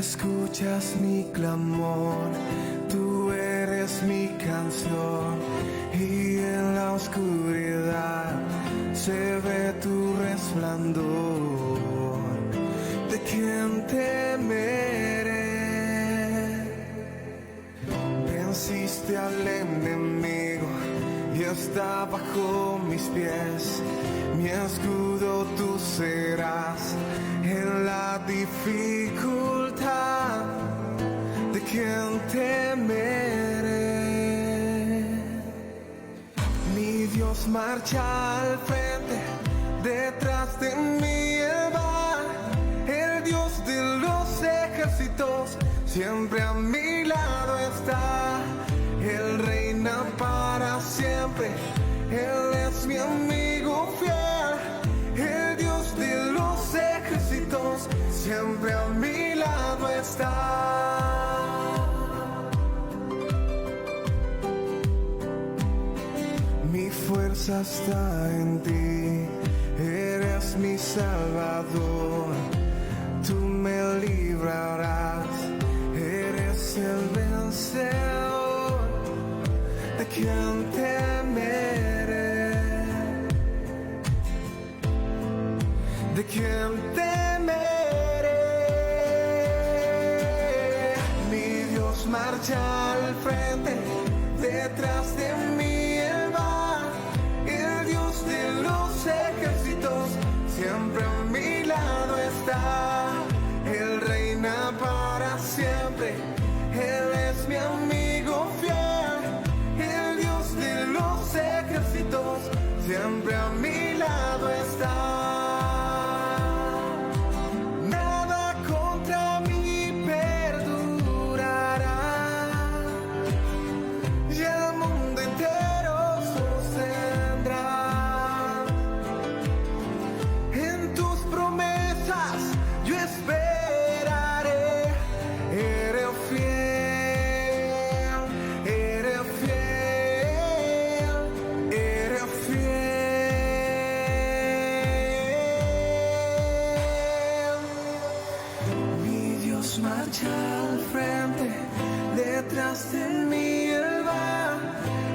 escuchas mi clamor, tú eres mi canción, y en la oscuridad se ve tu resplandor. ¿De quién temeré? Venciste al enemigo y está bajo mis pies. Mi escudo tú serás en la dificultad. ¿De quién temeré? Mi Dios marcha al frente, detrás de mí Él va. El Dios de los ejércitos siempre a mi lado está. Él reina para siempre, Él es mi amigo fiel. El Dios de los ejércitos siempre a mi lado está. Mi fuerza está en ti, eres mi Salvador. Tú me librarás, eres el vencedor. ¿De quién temeré? ¿De quién temeré? Mi Dios marcha al frente, detrás de mí Él va. El Dios de los ejércitos siempre a mi lado está. Él reina para siempre, Él es mi amigo fiel. El Dios de los ejércitos siempre a mi lado está. Nada contra mí perdurará, y el mundo entero sostendrá. En tus promesas yo esperaré. Eres fiel, eres fiel, eres fiel. Mi Dios marcha al frente, detrás de mí Él va.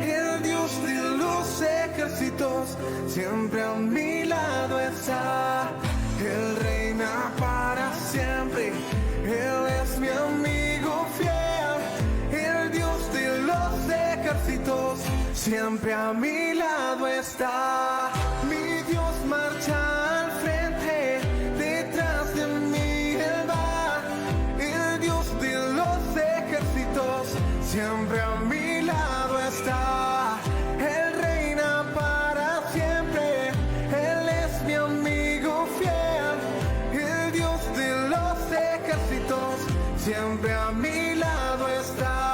El Dios de los ejércitos siempre a mi lado está. Él reina para siempre, Él es mi amigo fiel. El Dios de los ejércitos siempre a mi lado está. Mi Dios marcha al frente, detrás de mí Él va. El Dios de los ejércitos siempre a mi lado está. Él reina para siempre, Él es mi amigo fiel. El Dios de los ejércitos siempre a mi lado está.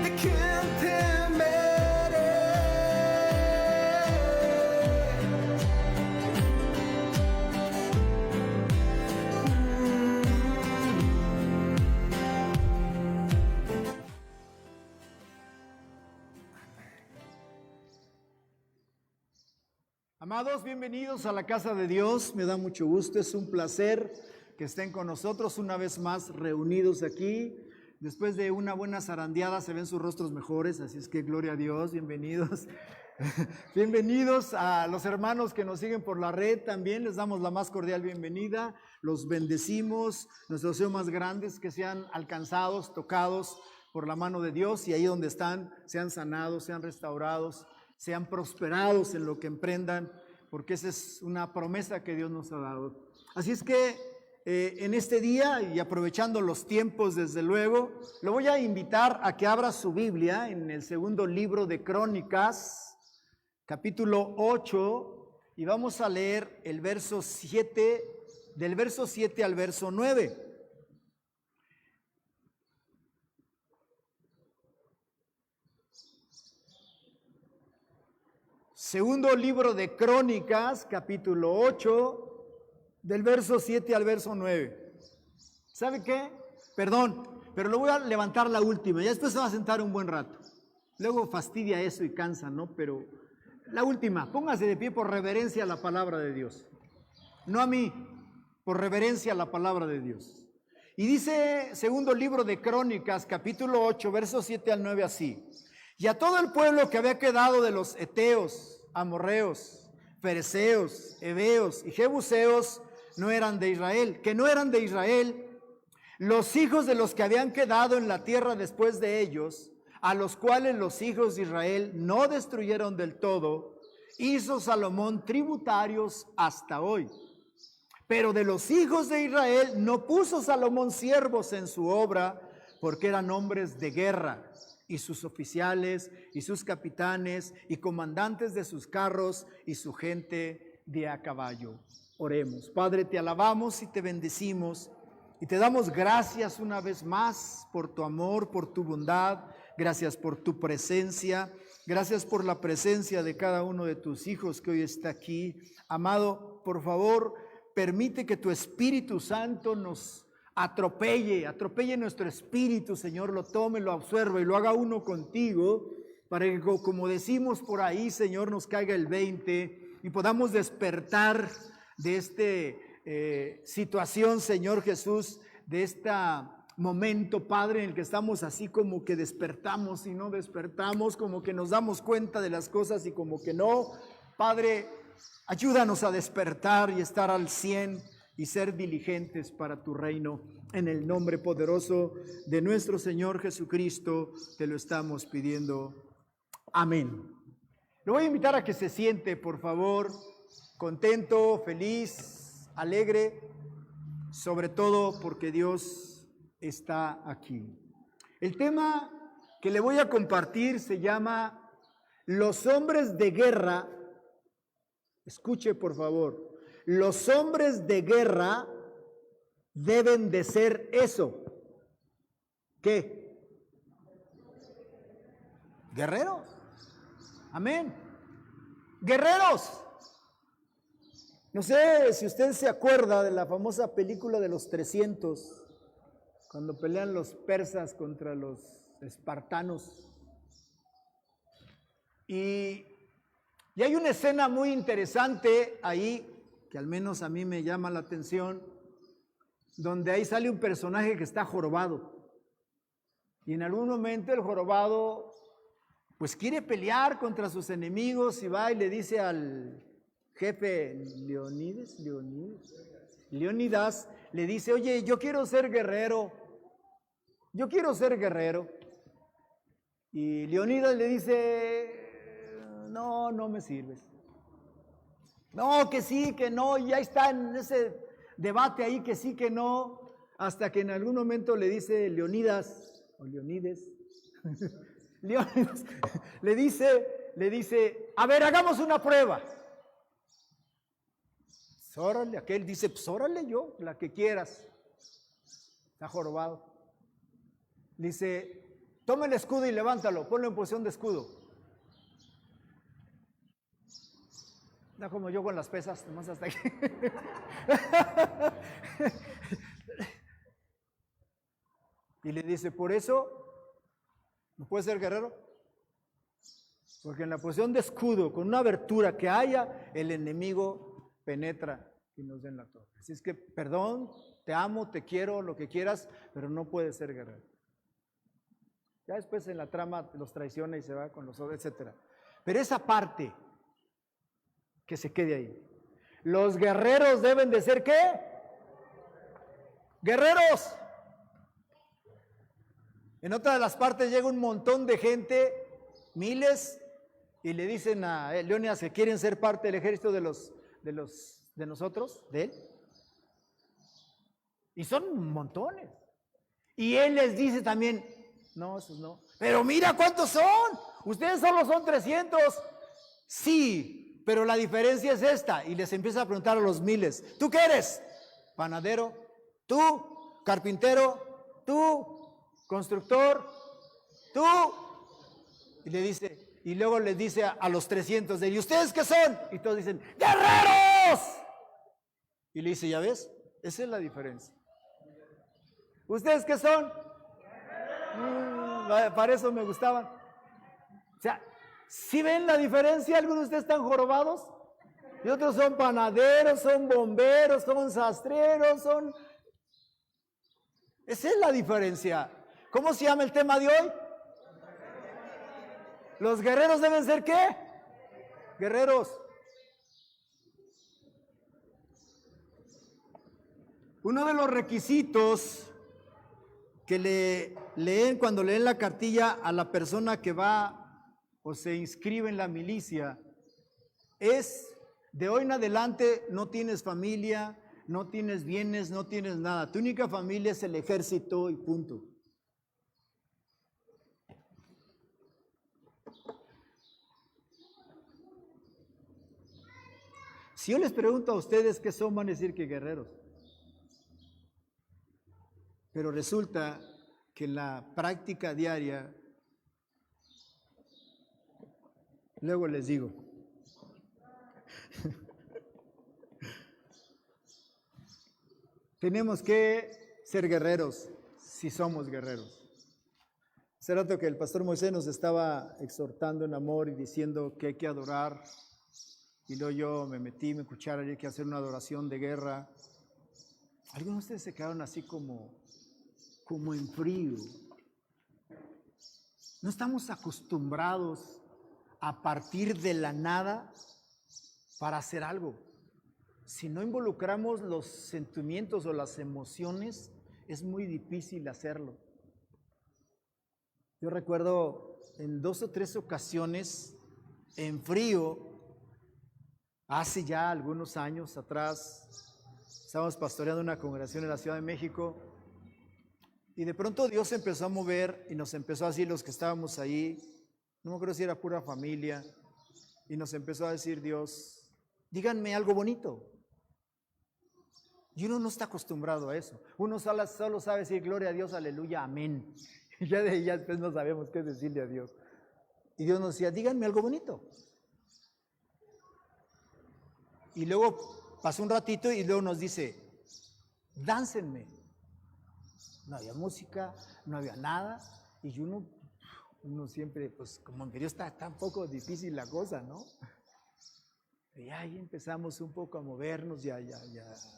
¿De quién temeré? Amados, bienvenidos a la casa de Dios. Me da mucho gusto, es un placer que estén con nosotros una vez más reunidos aquí. Después de una buena zarandeada se ven sus rostros mejores, así es que gloria a Dios, bienvenidos. Bienvenidos a los hermanos que nos siguen por la red, también les damos la más cordial bienvenida. Los bendecimos, nuestro deseo más grande es que sean alcanzados, tocados por la mano de Dios, y ahí donde están sean sanados, sean restaurados, sean prosperados en lo que emprendan, porque esa es una promesa que Dios nos ha dado. Así es que en este día, y aprovechando los tiempos desde luego, lo voy a invitar a que abra su Biblia en el segundo libro de Crónicas, capítulo 8, y vamos a leer el verso 7, del verso 7 al verso 9. Segundo libro de Crónicas, capítulo 8, del verso 7 al verso 9. ¿Sabe qué? Perdón, pero lo voy a levantar la última, y después se va a sentar un buen rato. Luego fastidia eso y cansa, ¿no? Pero la última, póngase de pie por reverencia a la palabra de Dios. No a mí, por reverencia a la palabra de Dios. Y dice, segundo libro de Crónicas, capítulo 8, versos 7 al 9 así. Y a todo el pueblo que había quedado de los heteos, amorreos, fereceos, heveos y jebuseos, no eran de Israel, que no eran de Israel, los hijos de los que habían quedado en la tierra después de ellos, a los cuales los hijos de Israel no destruyeron del todo, hizo Salomón tributarios hasta hoy. Pero de los hijos de Israel no puso Salomón siervos en su obra, porque eran hombres de guerra, y sus oficiales, y sus capitanes, y comandantes de sus carros, y su gente de a caballo. Oremos. Padre, te alabamos y te bendecimos, y te damos gracias una vez más por tu amor, por tu bondad. Gracias por tu presencia. Gracias por la presencia de cada uno de tus hijos que hoy está aquí. Amado, por favor, permite que tu Espíritu Santo nos atropelle nuestro espíritu, Señor, lo tome, lo absorba y lo haga uno contigo, para que, como decimos por ahí, Señor, nos caiga el 20 y podamos despertar de esta situación, Señor Jesús, de esta momento, Padre, en el que estamos así como que despertamos y no despertamos, como que nos damos cuenta de las cosas y como que no. Padre, ayúdanos a despertar y estar al 100 y ser diligentes para tu reino. En el nombre poderoso de nuestro Señor Jesucristo te lo estamos pidiendo. Amén. Le voy a invitar a que se siente, por favor, contento, feliz, alegre, sobre todo porque Dios está aquí. El tema que le voy a compartir se llama Los hombres de guerra. Escuche, por favor. Los hombres de guerra deben de ser eso. ¿Qué? Guerreros. Amén. Guerreros. No sé si usted se acuerda de la famosa película de los 300, cuando pelean los persas contra los espartanos. Y hay una escena muy interesante ahí, que al menos a mí me llama la atención, donde ahí sale un personaje que está jorobado. Y en algún momento el jorobado pues quiere pelear contra sus enemigos y va y le dice al jefe Leonidas, le dice, oye, yo quiero ser guerrero. Y Leonidas le dice, no me sirves. No, que sí, que no, y ya está en ese debate ahí, que sí, que no, hasta que en algún momento le dice Leonidas, o Leonides, Leonidas, le dice, a ver, hagamos una prueba. Órale, aquel dice, pues órale yo, la que quieras. Está jorobado. Dice, toma el escudo y levántalo, ponlo en posición de escudo. Da como yo con las pesas, nomás hasta aquí. Y le dice, por eso, ¿no puede ser guerrero? Porque en la posición de escudo, con una abertura que haya, el enemigo penetra y nos den la torre. Así es que, perdón, te amo, te quiero, lo que quieras, pero no puede ser guerrero. Ya después en la trama los traiciona y se va con los otros, etc. Pero esa parte, que se quede ahí. Los guerreros deben de ser, ¿qué? Guerreros. En otra de las partes llega un montón de gente, miles, y le dicen a Leonidas que quieren ser parte del ejército de nosotros, de él. Y son montones. Y él les dice también, no, esos no. Pero mira cuántos son. Ustedes solo son 300. Sí, pero la diferencia es esta. Y les empieza a preguntar a los miles, ¿tú qué eres? Panadero, tú, carpintero, tú, constructor, tú. Y le dice, y luego les dice a los 300 de, ¿y ustedes qué son? Y todos dicen, ¡guerreros! Y le dice, ¿ya ves? Esa es la diferencia. ¿Ustedes qué son? Para eso me gustaban. O sea, ¿sí ven la diferencia? Algunos de ustedes están jorobados y otros son panaderos, son bomberos, son sastreros, son... Esa es la diferencia. ¿Cómo se llama el tema de hoy? Los guerreros deben ser ¿qué? Guerreros. Uno de los requisitos que leen cuando leen la cartilla a la persona que va o se inscribe en la milicia es: de hoy en adelante no tienes familia, no tienes bienes, no tienes nada. Tu única familia es el ejército y punto. Si yo les pregunto a ustedes qué son, van a decir que guerreros. Pero resulta que en la práctica diaria, luego les digo, tenemos que ser guerreros si somos guerreros. Hace rato que el pastor Moisés nos estaba exhortando en amor y diciendo que hay que adorar. Y luego yo me metí, me escucharon, hay que hacer una adoración de guerra. Algunos de ustedes se quedaron así como en frío. No estamos acostumbrados a partir de la nada para hacer algo. Si no involucramos los sentimientos o las emociones, es muy difícil hacerlo. Yo recuerdo en 2 o 3 ocasiones en frío, hace ya algunos años atrás, estábamos pastoreando una congregación en la Ciudad de México y de pronto Dios se empezó a mover y nos empezó a decir los que estábamos ahí, no me acuerdo si era pura familia, y nos empezó a decir Dios, díganme algo bonito. Y uno no está acostumbrado a eso. Uno solo sabe decir gloria a Dios, aleluya, amén. Y ya de ahí ya después no sabemos qué decirle a Dios. Y Dios nos decía, díganme algo bonito. Y luego pasó un ratito y luego nos dice, dáncenme. No había música, no había nada. Y uno siempre, pues como en Dios está un poco difícil la cosa, ¿no? Y ahí empezamos un poco a movernos y a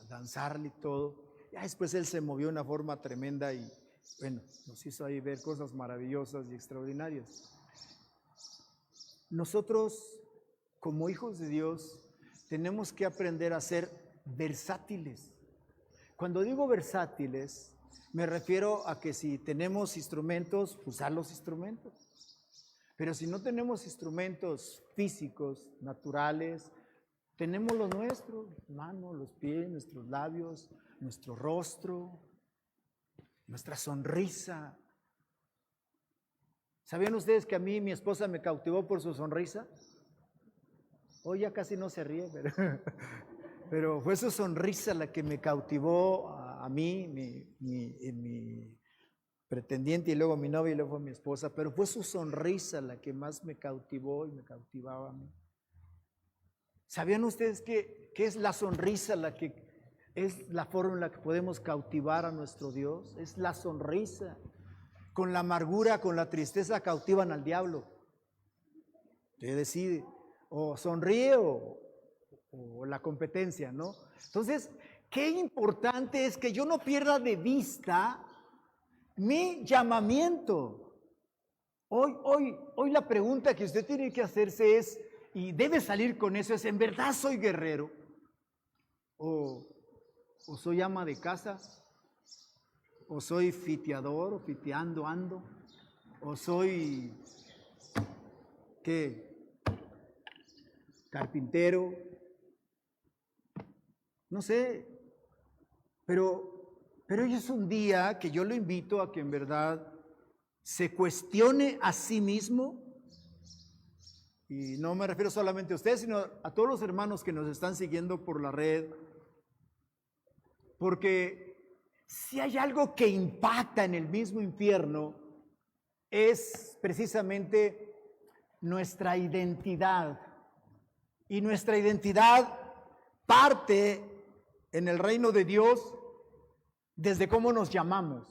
danzarle y todo. Ya después él se movió de una forma tremenda y bueno, nos hizo ahí ver cosas maravillosas y extraordinarias. Nosotros, como hijos de Dios, tenemos que aprender a ser versátiles. Cuando digo versátiles, me refiero a que si tenemos instrumentos, usar los instrumentos. Pero si no tenemos instrumentos físicos, naturales, tenemos los nuestros, manos, los pies, nuestros labios, nuestro rostro, nuestra sonrisa. ¿Sabían ustedes que a mí mi esposa me cautivó por su sonrisa? Hoy ya casi no se ríe, pero fue su sonrisa la que me cautivó a mí, mi pretendiente y luego mi novia y luego mi esposa, pero fue su sonrisa la que más me cautivó y me cautivaba a mí. ¿Sabían ustedes que es la sonrisa la que es la forma en la que podemos cautivar a nuestro Dios? Es la sonrisa. Con la amargura, con la tristeza cautivan al diablo. Usted decide, o sonríe o la competencia, ¿no? Entonces, qué importante es que yo no pierda de vista mi llamamiento. Hoy la pregunta que usted tiene que hacerse es, y debe salir con eso, es: ¿en verdad soy guerrero? ¿O soy ama de casa? ¿O soy fiteador o fiteando ando? ¿O soy, qué, carpintero? No sé, pero hoy es un día que yo lo invito a que en verdad se cuestione a sí mismo. Y no me refiero solamente a ustedes, sino a todos los hermanos que nos están siguiendo por la red. Porque si hay algo que impacta en el mismo infierno, es precisamente nuestra identidad. Y nuestra identidad parte en el reino de Dios desde cómo nos llamamos.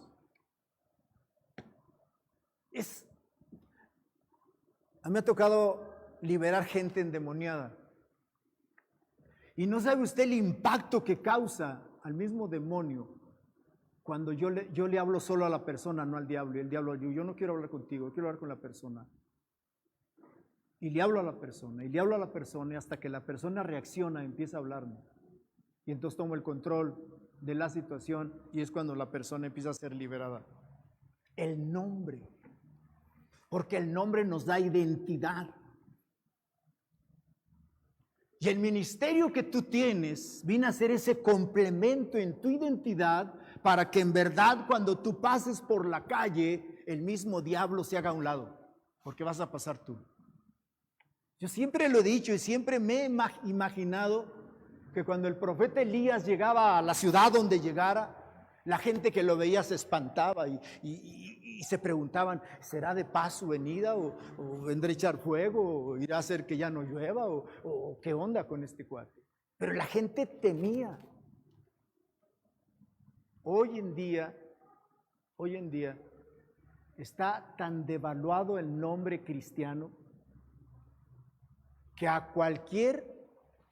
A mí me ha tocado liberar gente endemoniada. Y no sabe usted el impacto que causa al mismo demonio cuando yo le hablo solo a la persona, no al diablo. Y el diablo, yo no quiero hablar contigo, quiero hablar con la persona. Y le hablo a la persona, y le hablo a la persona, y hasta que la persona reacciona, empieza a hablarme. Y entonces tomo el control de la situación y es cuando la persona empieza a ser liberada. El nombre, porque el nombre nos da identidad. Y el ministerio que tú tienes viene a ser ese complemento en tu identidad para que en verdad cuando tú pases por la calle, el mismo diablo se haga a un lado, porque vas a pasar tú. Yo siempre lo he dicho y siempre me he imaginado que cuando el profeta Elías llegaba a la ciudad donde llegara, la gente que lo veía se espantaba y se preguntaban, ¿será de paz su venida? ¿O vendrá a echar fuego? ¿O irá a hacer que ya no llueva? ¿O qué onda con este cuate? Pero la gente temía. Hoy en día está tan devaluado el nombre cristiano que a cualquier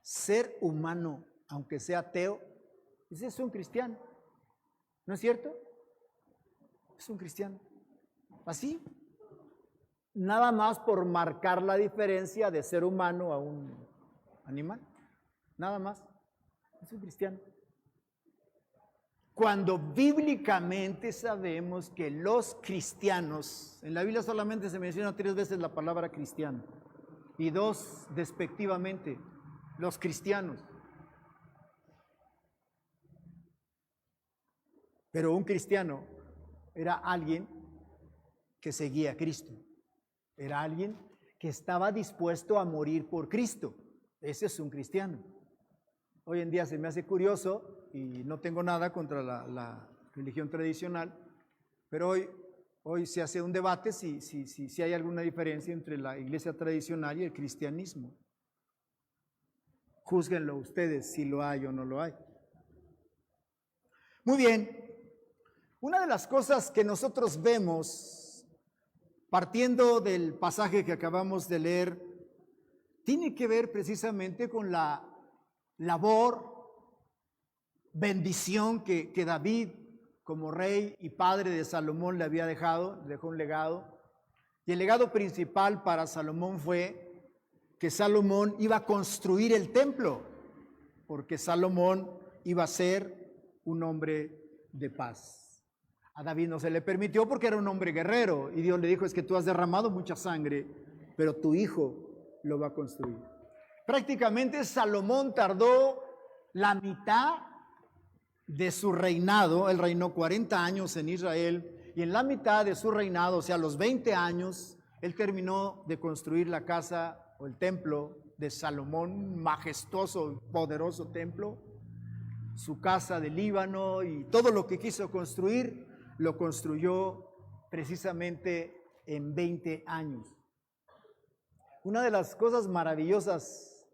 ser humano, aunque sea ateo, ese es un cristiano. ¿No es cierto? Es un cristiano. Así, nada más por marcar la diferencia de ser humano a un animal. Nada más. Es un cristiano. Cuando bíblicamente sabemos que los cristianos, en la Biblia solamente se menciona 3 veces la palabra cristiano y 2 despectivamente, los cristianos. Pero un cristiano era alguien que seguía a Cristo. Era alguien que estaba dispuesto a morir por Cristo. Ese es un cristiano. Hoy en día se me hace curioso, y no tengo nada contra la religión tradicional, pero hoy se hace un debate si hay alguna diferencia entre la iglesia tradicional y el cristianismo. Júzguenlo ustedes si lo hay o no lo hay. Muy bien. Una de las cosas que nosotros vemos, partiendo del pasaje que acabamos de leer, tiene que ver precisamente con la labor, bendición que David, como rey y padre de Salomón, le había dejado, dejó un legado. Y el legado principal para Salomón fue que Salomón iba a construir el templo, porque Salomón iba a ser un hombre de paz. A David no se le permitió porque era un hombre guerrero y Dios le dijo, es que tú has derramado mucha sangre, pero tu hijo lo va a construir. Prácticamente Salomón tardó la mitad de su reinado. Él reinó 40 años en Israel y en la mitad de su reinado, o sea, los 20 años, él terminó de construir la casa o el templo de Salomón, majestuoso, poderoso templo, su casa de Líbano y todo lo que quiso construir, lo construyó precisamente en 20 años. Una de las cosas maravillosas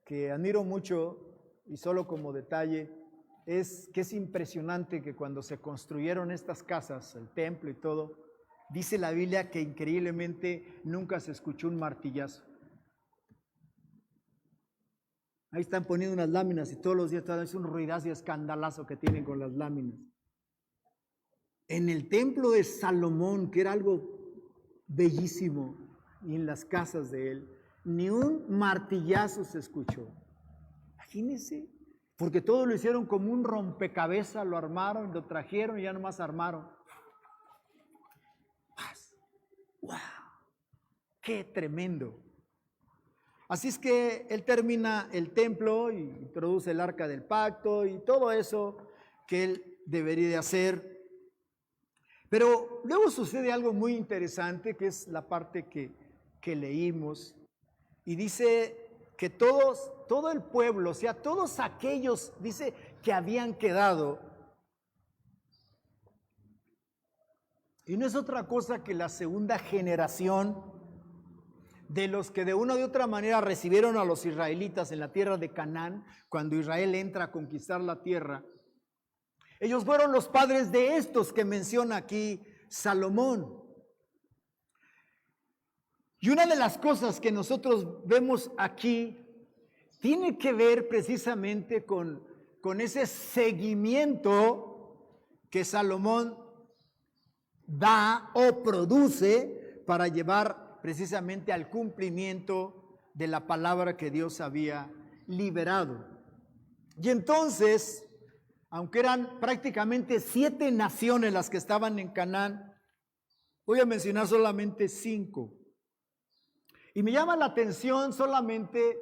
que admiro mucho, y solo como detalle, es que es impresionante que cuando se construyeron estas casas, el templo y todo, dice la Biblia que increíblemente nunca se escuchó un martillazo. Ahí están poniendo unas láminas y todos los días es un ruidazo y escandalazo que tienen con las láminas. En el templo de Salomón, que era algo bellísimo, y en las casas de él, ni un martillazo se escuchó. Imagínense, porque todo lo hicieron como un rompecabezas, lo armaron, lo trajeron y ya nomás armaron. ¡Wow! ¡Qué tremendo! Así es que él termina el templo y introduce el arca del pacto y todo eso que él debería de hacer. Pero luego sucede algo muy interesante, que es la parte que leímos, y dice que todo el pueblo, o sea, todos aquellos, dice, que habían quedado, y no es otra cosa que la segunda generación de los que de una u otra manera recibieron a los israelitas en la tierra de Canaán, cuando Israel entra a conquistar la tierra. Ellos fueron los padres de estos que menciona aquí Salomón. Y una de las cosas que nosotros vemos aquí tiene que ver precisamente con ese seguimiento que Salomón da o produce para llevar precisamente al cumplimiento de la palabra que Dios había liberado. Y entonces, aunque eran prácticamente 7 naciones las que estaban en Canaán, voy a mencionar solamente 5. Y me llama la atención solamente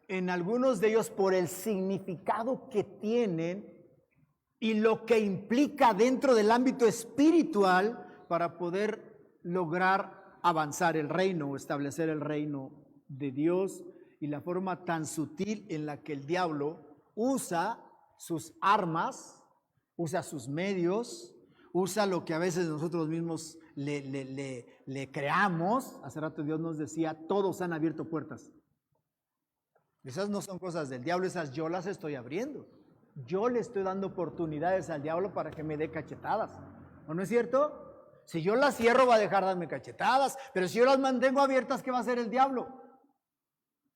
en algunos de ellos por el significado que tienen y lo que implica dentro del ámbito espiritual para poder lograr avanzar el reino o establecer el reino de Dios, y la forma tan sutil en la que el diablo usa sus armas, usa sus medios, usa lo que a veces nosotros mismos le creamos. Hace rato Dios nos decía, todos han abierto puertas. Esas no son cosas del diablo, esas yo las estoy abriendo. Yo le estoy dando oportunidades al diablo para que me dé cachetadas. ¿O no es cierto? Si yo las cierro va a dejar de darme cachetadas, pero si yo las mantengo abiertas, ¿qué va a hacer el diablo?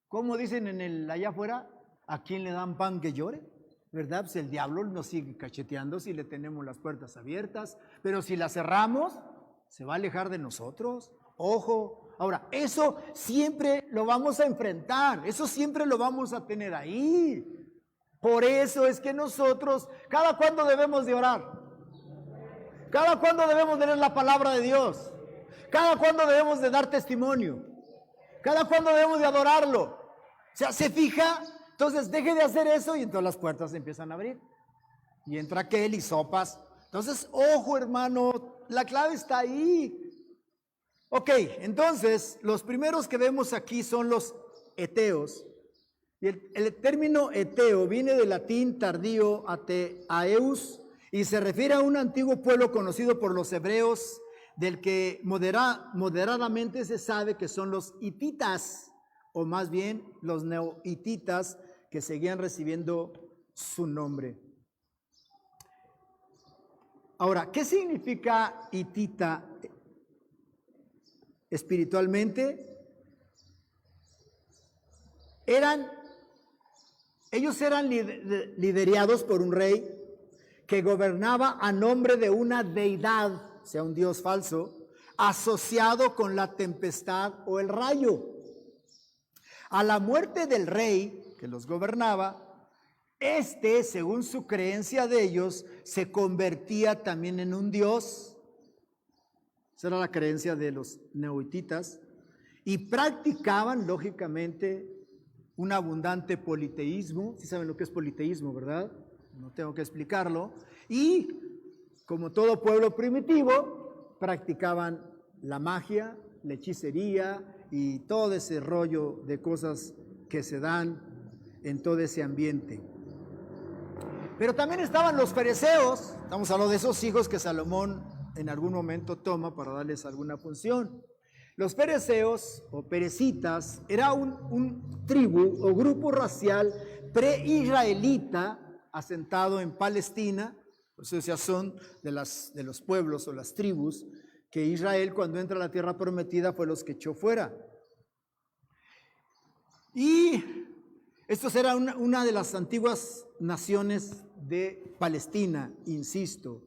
¿Cómo dicen allá afuera? ¿A quién le dan pan que llore? ¿Verdad? Pues el diablo nos sigue cacheteando si le tenemos las puertas abiertas, pero si las cerramos, se va a alejar de nosotros. Ojo. Ahora, eso siempre lo vamos a enfrentar, eso siempre lo vamos a tener ahí. Por eso es que nosotros, ¿cada cuándo debemos de orar? ¿Cada cuándo debemos de leer la palabra de Dios? ¿Cada cuándo debemos de dar testimonio? ¿Cada cuándo debemos de adorarlo? O sea, ¿se fija? Entonces deje de hacer eso y entonces las puertas se empiezan a abrir. Y entra aquel y sopas. Entonces, ojo hermano, la clave está ahí. Ok, entonces los primeros que vemos aquí son los eteos. Y el término eteo viene del latín tardío aeus y se refiere a un antiguo pueblo conocido por los hebreos, del que moderadamente se sabe que son los hititas, o más bien los neohititas, que seguían recibiendo su nombre. Ahora, ¿qué significa hitita espiritualmente? Ellos eran liderados por un rey que gobernaba a nombre de una deidad, o sea, un dios falso, asociado con la tempestad o el rayo. A la muerte del rey que los gobernaba, según su creencia de ellos, se convertía también en un dios. Esa era la creencia de los neohititas. Y practicaban, lógicamente, un abundante politeísmo. Sí saben lo que es politeísmo, ¿verdad? No tengo que explicarlo. Y, como todo pueblo primitivo, practicaban la magia, la hechicería y todo ese rollo de cosas que se dan en todo ese ambiente. Pero también estaban los fereceos. Estamos hablando de esos hijos que Salomón en algún momento toma para darles alguna función. Los fereceos o perecitas era un tribu o grupo racial pre-israelita asentado en Palestina. O sea, son de los pueblos o las tribus que Israel, cuando entra a la tierra prometida, fue los que echó fuera. Y estos eran una de las antiguas naciones de Palestina, insisto.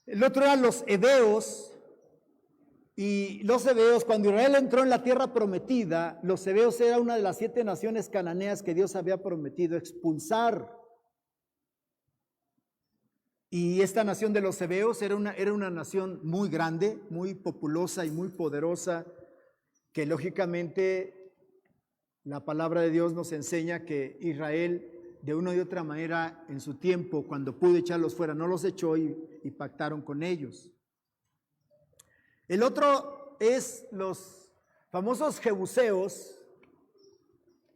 El otro eran los heveos. Y los heveos, cuando Israel entró en la tierra prometida, los heveos era una de las 7 naciones cananeas que Dios había prometido expulsar. Y esta nación de los heveos era una nación muy grande, muy populosa y muy poderosa, que lógicamente la palabra de Dios nos enseña que Israel, de una y otra manera, en su tiempo, cuando pudo echarlos fuera, no los echó y pactaron con ellos. El otro es los famosos jebuseos,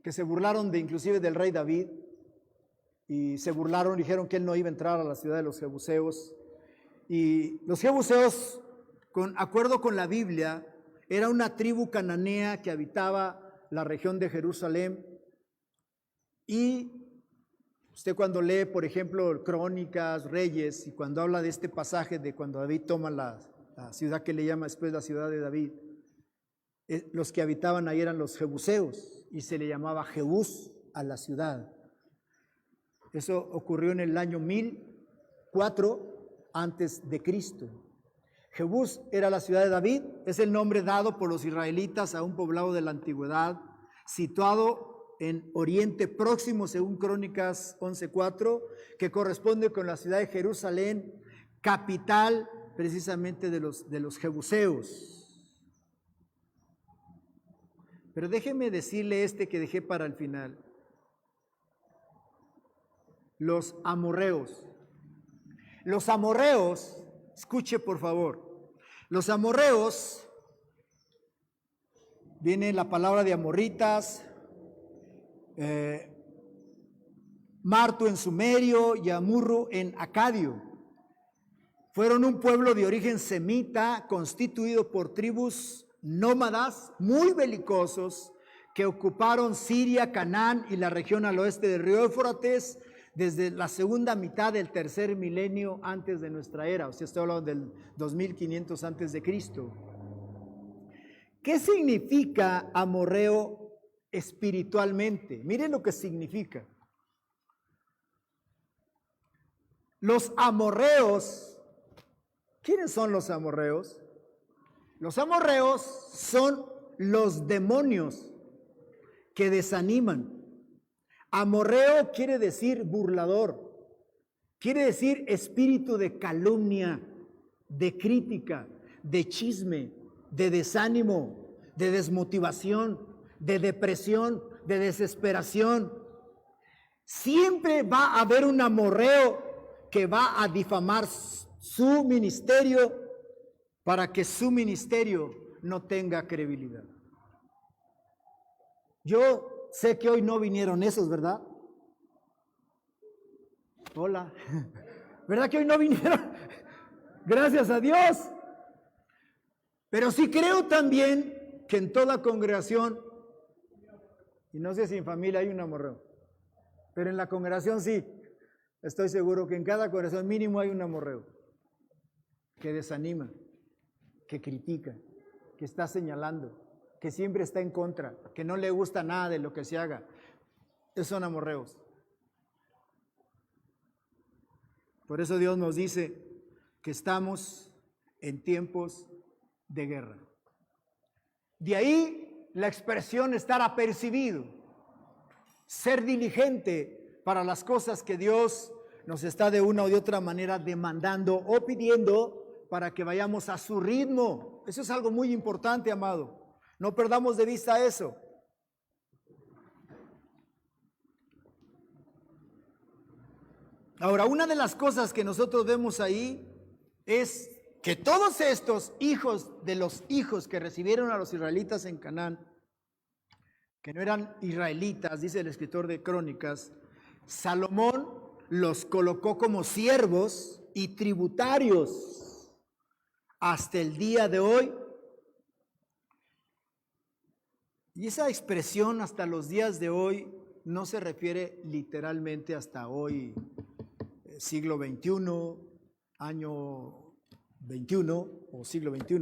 que se burlaron inclusive del rey David, y se burlaron, dijeron que él no iba a entrar a la ciudad de los jebuseos. Y los jebuseos, con acuerdo con la Biblia, era una tribu cananea que habitaba la región de Jerusalén. Y usted cuando lee, por ejemplo, Crónicas, Reyes, y cuando habla de este pasaje de cuando David toma la ciudad que le llama después la ciudad de David, Los que habitaban ahí eran los jebuseos y se le llamaba Jebús a la ciudad. Eso ocurrió en el año 1004 antes de Cristo. Jebús era la ciudad de David, es el nombre dado por los israelitas a un poblado de la antigüedad, situado en Oriente Próximo, según Crónicas 11:4, que corresponde con la ciudad de Jerusalén, capital precisamente de los jebuseos. Pero déjeme decirle que dejé para el final. Los amorreos. Los amorreos, escuche por favor, los amorreos, viene la palabra de amorritas, Marto en sumerio y Amurru en acadio. Fueron un pueblo de origen semita constituido por tribus nómadas muy belicosos que ocuparon Siria, Canaán y la región al oeste del río Éufrates desde la segunda mitad del tercer milenio antes de nuestra era. O sea, estoy hablando del 2500 antes de Cristo. ¿Qué significa amorreo espiritualmente? Miren lo que significa. Los amorreos, ¿quiénes son los amorreos? Los amorreos son los demonios que desaniman. Amorreo quiere decir burlador, quiere decir espíritu de calumnia, de crítica, de chisme, de desánimo, de desmotivación, de depresión, de desesperación. Siempre va a haber un amorreo que va a difamar su ministerio para que su ministerio no tenga credibilidad. Yo sé que hoy no vinieron esos, ¿verdad? Hola. ¿Verdad que hoy no vinieron? Gracias a Dios. Pero sí creo también que en toda congregación, y no sé si en familia hay un amorreo, pero en la congregación sí, estoy seguro que en cada congregación mínimo hay un amorreo que desanima, que critica, que está señalando, que siempre está en contra, que no le gusta nada de lo que se haga. Esos son amorreos. Por eso Dios nos dice que estamos en tiempos de guerra. De ahí la expresión estar apercibido, ser diligente para las cosas que Dios nos está de una o de otra manera demandando o pidiendo para que vayamos a su ritmo. Eso es algo muy importante, amado. No perdamos de vista eso. Ahora, una de las cosas que nosotros vemos ahí es que todos estos hijos de los hijos que recibieron a los israelitas en Canaán, que no eran israelitas, dice el escritor de Crónicas, Salomón los colocó como siervos y tributarios hasta el día de hoy. Y esa expresión hasta los días de hoy no se refiere literalmente hasta hoy, siglo XXI, año 21 o siglo XXI,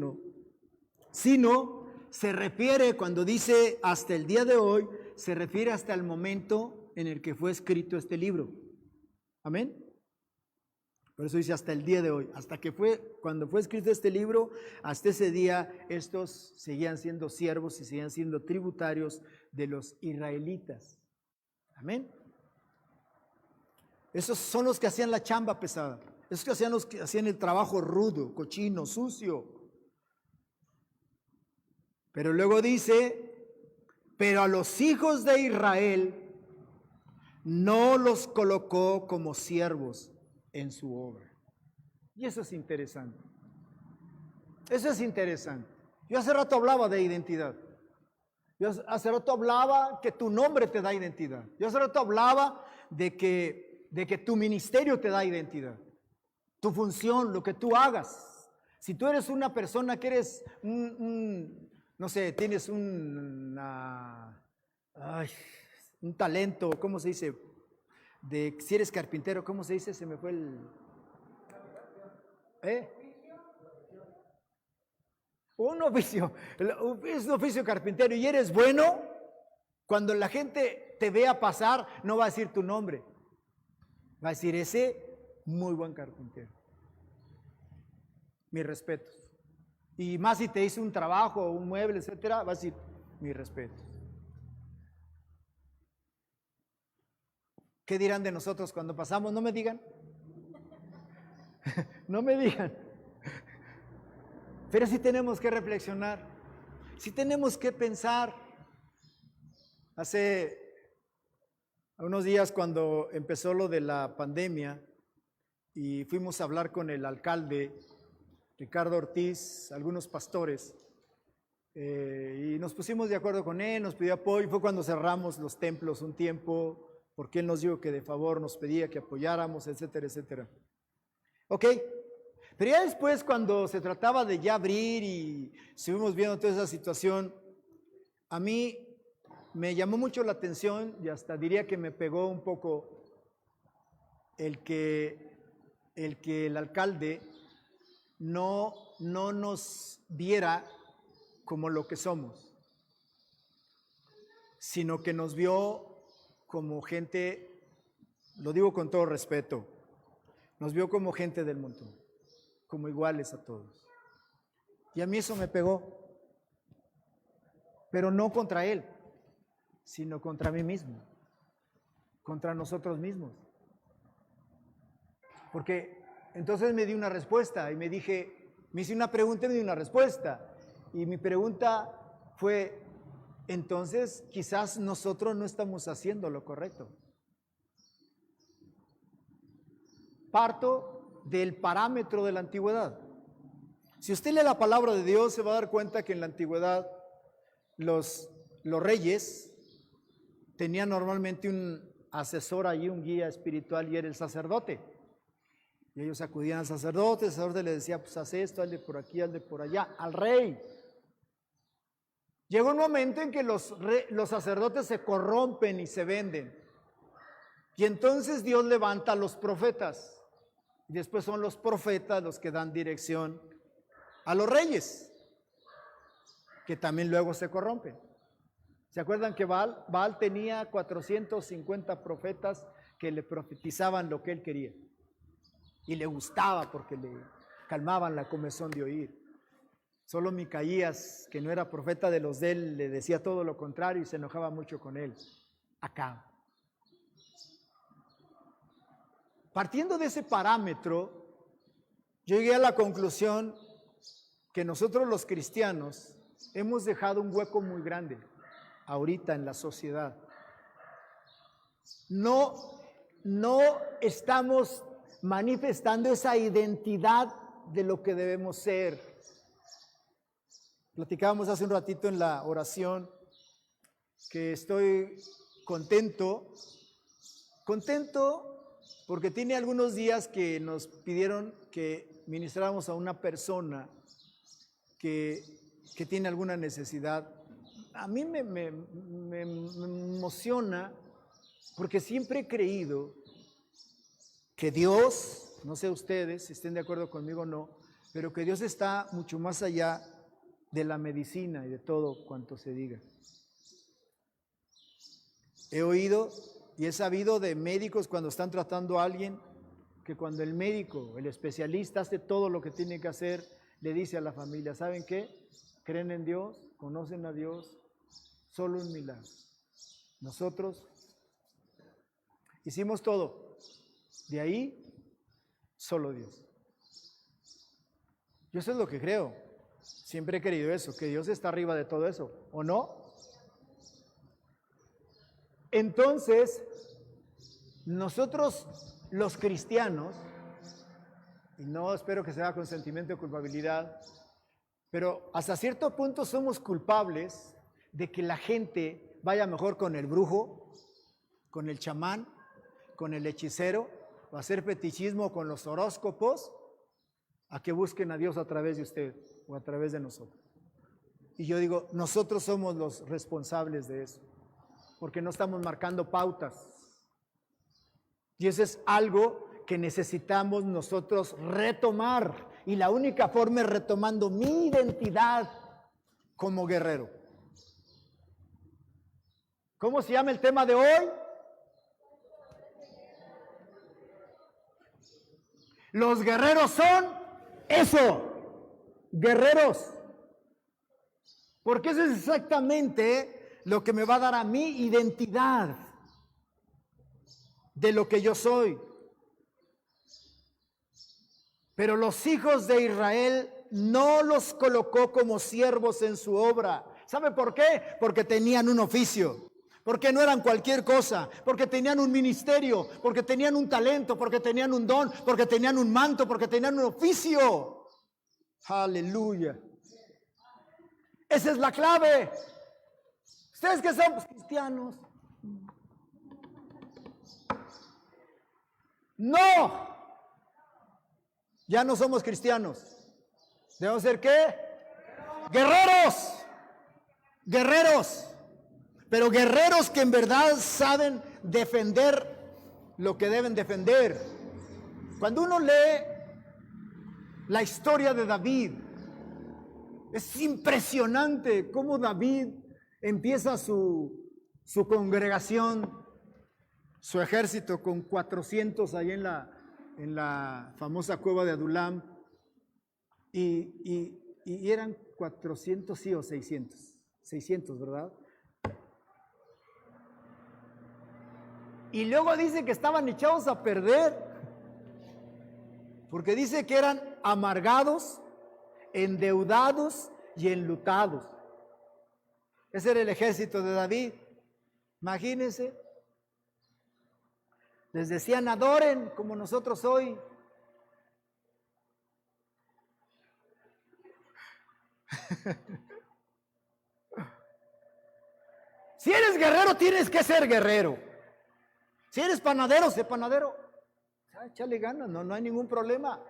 sino se refiere, cuando dice hasta el día de hoy, se refiere hasta el momento en el que fue escrito este libro. Amén. Por eso dice hasta el día de hoy, cuando fue escrito este libro, hasta ese día estos seguían siendo siervos y seguían siendo tributarios de los israelitas. Amén. Esos son los que hacían la chamba pesada, esos que hacían los que hacían el trabajo rudo, cochino, sucio. Pero luego dice, pero a los hijos de Israel no los colocó como siervos en su obra. Y eso es interesante. Eso es interesante. Yo hace rato hablaba de identidad. Yo hace rato hablaba que tu nombre te da identidad. Yo hace rato hablaba de que tu ministerio te da identidad. Tu función, lo que tú hagas. Si tú eres una persona que eres no sé, tienes un talento, ¿cómo se dice? Si eres carpintero, ¿cómo se dice? Se me fue el... Un oficio, es un oficio carpintero y eres bueno, cuando la gente te vea pasar, no va a decir tu nombre. Va a decir, ese muy buen carpintero. Mis respetos. Y más si te hizo un trabajo, un mueble, etcétera, va a decir, mis respetos. ¿Qué dirán de nosotros cuando pasamos? No me digan. No me digan. Pero sí tenemos que reflexionar. Sí tenemos que pensar. Hace unos días cuando empezó lo de la pandemia y fuimos a hablar con el alcalde, Ricardo Ortiz, algunos pastores, y nos pusimos de acuerdo con él, nos pidió apoyo. Fue cuando cerramos los templos un tiempo, porque él nos dijo que de favor nos pedía que apoyáramos, etcétera, etcétera. Ok, pero ya después cuando se trataba de ya abrir y estuvimos viendo toda esa situación, a mí me llamó mucho la atención y hasta diría que me pegó un poco el que el alcalde no nos viera como lo que somos, sino que nos vio como gente, lo digo con todo respeto, nos vio como gente del montón, como iguales a todos. Y a mí eso me pegó, pero no contra él, sino contra mí mismo, contra nosotros mismos. Porque entonces me di una respuesta y me hice una pregunta y me di una respuesta. Y mi pregunta fue, entonces quizás nosotros no estamos haciendo lo correcto. Parto del parámetro de la antigüedad. Si usted lee la palabra de Dios, se va a dar cuenta que en la antigüedad los reyes tenían normalmente un asesor allí, un guía espiritual, y era el sacerdote. Y ellos acudían al sacerdote, el sacerdote le decía, pues haz esto, hazle por aquí, hazle por allá, al rey. Llegó un momento en que los sacerdotes se corrompen y se venden. Y entonces Dios levanta a los profetas. Y después son los profetas los que dan dirección a los reyes, que también luego se corrompen. ¿Se acuerdan que Baal tenía 450 profetas que le profetizaban lo que él quería? Y le gustaba porque le calmaban la comezón de oír. Solo Micaías, que no era profeta de los de él, le decía todo lo contrario y se enojaba mucho con él. Acá. Partiendo de ese parámetro, yo llegué a la conclusión que nosotros los cristianos hemos dejado un hueco muy grande ahorita en la sociedad. No estamos manifestando esa identidad de lo que debemos ser. Platicábamos hace un ratito en la oración que estoy contento porque tiene algunos días que nos pidieron que ministráramos a una persona que tiene alguna necesidad. A mí me emociona porque siempre he creído que Dios, no sé ustedes si estén de acuerdo conmigo o no, pero que Dios está mucho más allá de la medicina y de todo cuanto se diga. He oído y he sabido de médicos cuando están tratando a alguien que cuando el médico, el especialista, hace todo lo que tiene que hacer, le dice a la familia, ¿saben qué? ¿Creen en Dios? ¿Conocen a Dios? Solo un milagro. Nosotros hicimos todo. De ahí, solo Dios. Yo eso es lo que creo. Siempre he querido eso, que Dios está arriba de todo eso, ¿o no? Entonces, nosotros los cristianos, y no espero que sea con sentimiento de culpabilidad, pero hasta cierto punto somos culpables de que la gente vaya mejor con el brujo, con el chamán, con el hechicero, o hacer fetichismo con los horóscopos, a que busquen a Dios a través de usted o a través de nosotros. Y yo digo, nosotros somos los responsables de eso, porque no estamos marcando pautas. Y eso es algo que necesitamos nosotros retomar Y la única forma es retomando mi identidad como guerrero. ¿Cómo se llama el tema de hoy? Los guerreros son eso, guerreros. Porque eso es exactamente lo que me va a dar a mí identidad de lo que yo soy. Pero los hijos de Israel no los colocó como siervos en su obra. ¿Sabe por qué? Porque tenían un oficio. Porque no eran cualquier cosa, porque tenían un ministerio, porque tenían un talento, porque tenían un don, porque tenían un manto, porque tenían un oficio. Aleluya. Esa es la clave. Ustedes que son cristianos. No. Ya no somos cristianos. ¿Debemos ser qué? Guerreros. Guerreros. Pero guerreros que en verdad saben defender lo que deben defender. Cuando uno lee la historia de David, es impresionante cómo David empieza su congregación, su ejército con 400 ahí en la famosa cueva de Adulam, y eran 400 sí o 600, ¿verdad? Y luego dice que estaban echados a perder, porque dice que eran amargados, endeudados y enlutados. Ese era el ejército de David. Imagínense. Les decían adoren como nosotros hoy. Si eres guerrero, tienes que ser guerrero. Si eres panadero, sé panadero. Échale ganas, no hay ningún problema.